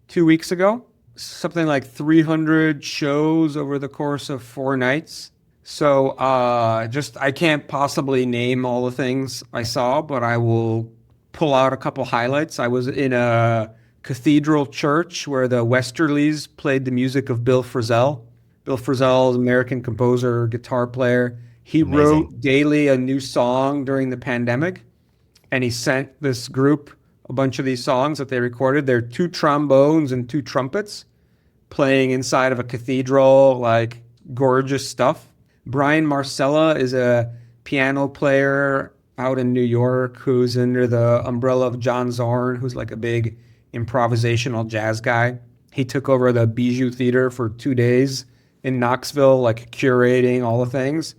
2 weeks ago. Something like 300 shows over the course of 4 nights. So I can't possibly name all the things I saw, but I will pull out a couple highlights. I was in a cathedral church where the Westerlies played the music of Bill Frisell. Bill Frisell is an American composer, guitar player. He wrote daily a new song during the pandemic, and he sent this group a bunch of these songs that they recorded. They're 2 trombones and 2 trumpets playing inside of a cathedral, like gorgeous stuff. Brian Marcella is a piano player out in New York who's under the umbrella of John Zorn, who's like a big improvisational jazz guy. He took over the Bijou Theater for 2 days in Knoxville, like curating all the things.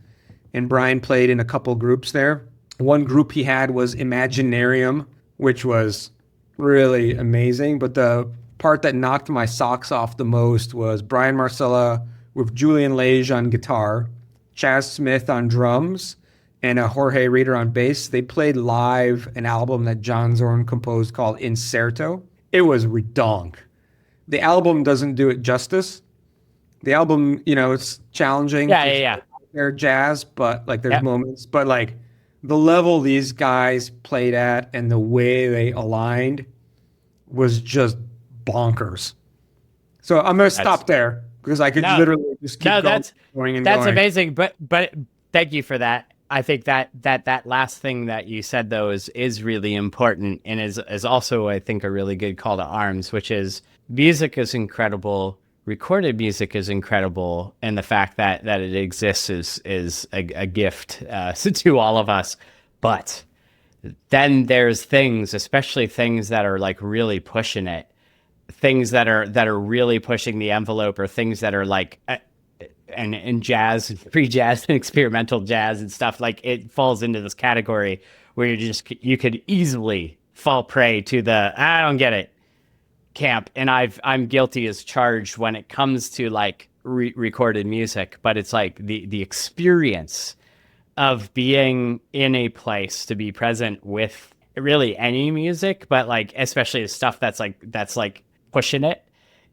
And Brian played in a couple groups there. One group he had was Imaginarium, which was really amazing. But the part that knocked my socks off the most was Brian Marcella with Julian Lage on guitar, Chaz Smith on drums, and a Jorge Reader on bass. They played live an album that John Zorn composed called Incerto. It was redonk. The album doesn't do it justice. The album, it's challenging. Yeah. They're jazz, but like there's Yep. moments, but like the level these guys played at and the way they aligned was just bonkers. So I'm gonna stop there because I could literally just keep going and that's going. amazing. But thank you for that. I think that last thing that you said though is really important and is also, I think, a really good call to arms, which is music is incredible. Recorded music is incredible, and the fact that it exists is a gift to all of us. But then there's things, especially things that are like really pushing it, things that are really pushing the envelope, or things that are like and jazz, free jazz, and experimental jazz and stuff. Like it falls into this category where you could easily fall prey to the I don't get it camp, and I'm guilty as charged when it comes to like recorded music. But it's like the experience of being in a place to be present with really any music, but like especially the stuff that's like pushing it,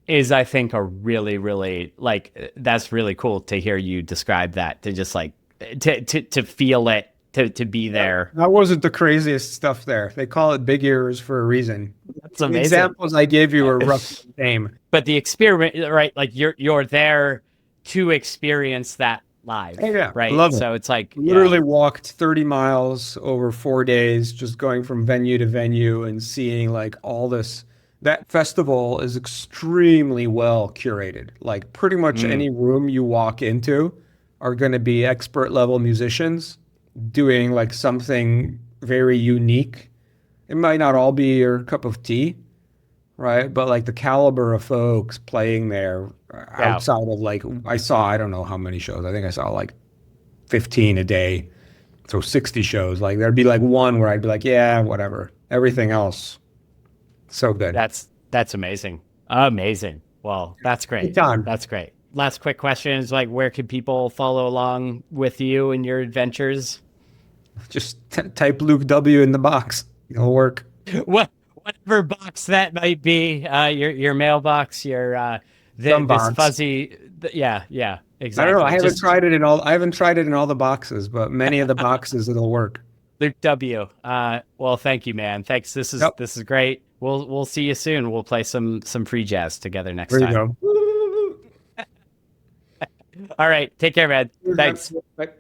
is I think a really like that's really cool to hear you describe that, to just like to feel it, to be there. That wasn't the craziest stuff there. They call it big ears for a reason. That's amazing. The examples I gave you were rough the same. But the experiment, right? Like you're there to experience that live. Yeah, right. I love it. So it's like literally walked 30 miles over 4 days, just going from venue to venue and seeing like all this. That festival is extremely well curated. Like pretty much any room you walk into are going to be expert level musicians doing like something very unique. It might not all be your cup of tea, right? But like the caliber of folks playing there outside of like, I don't know how many shows. I think I saw like 15 a day. So 60 shows. Like there'd be like one where I'd be like, yeah, whatever. Everything else, so good. That's amazing. Amazing. Well, that's great. That's great. Last quick question is like, where can people follow along with you and your adventures? Just type Luke W in the box. It'll work. Whatever box that might be, your mailbox, this fuzzy. Yeah, exactly. I don't know. I haven't tried it in all the boxes, but many of the boxes it'll work. Luke W. Well, thank you, man. Thanks. This is great. We'll see you soon. We'll play some free jazz together next time. There you go. All right. Take care, man. Thanks. Bye.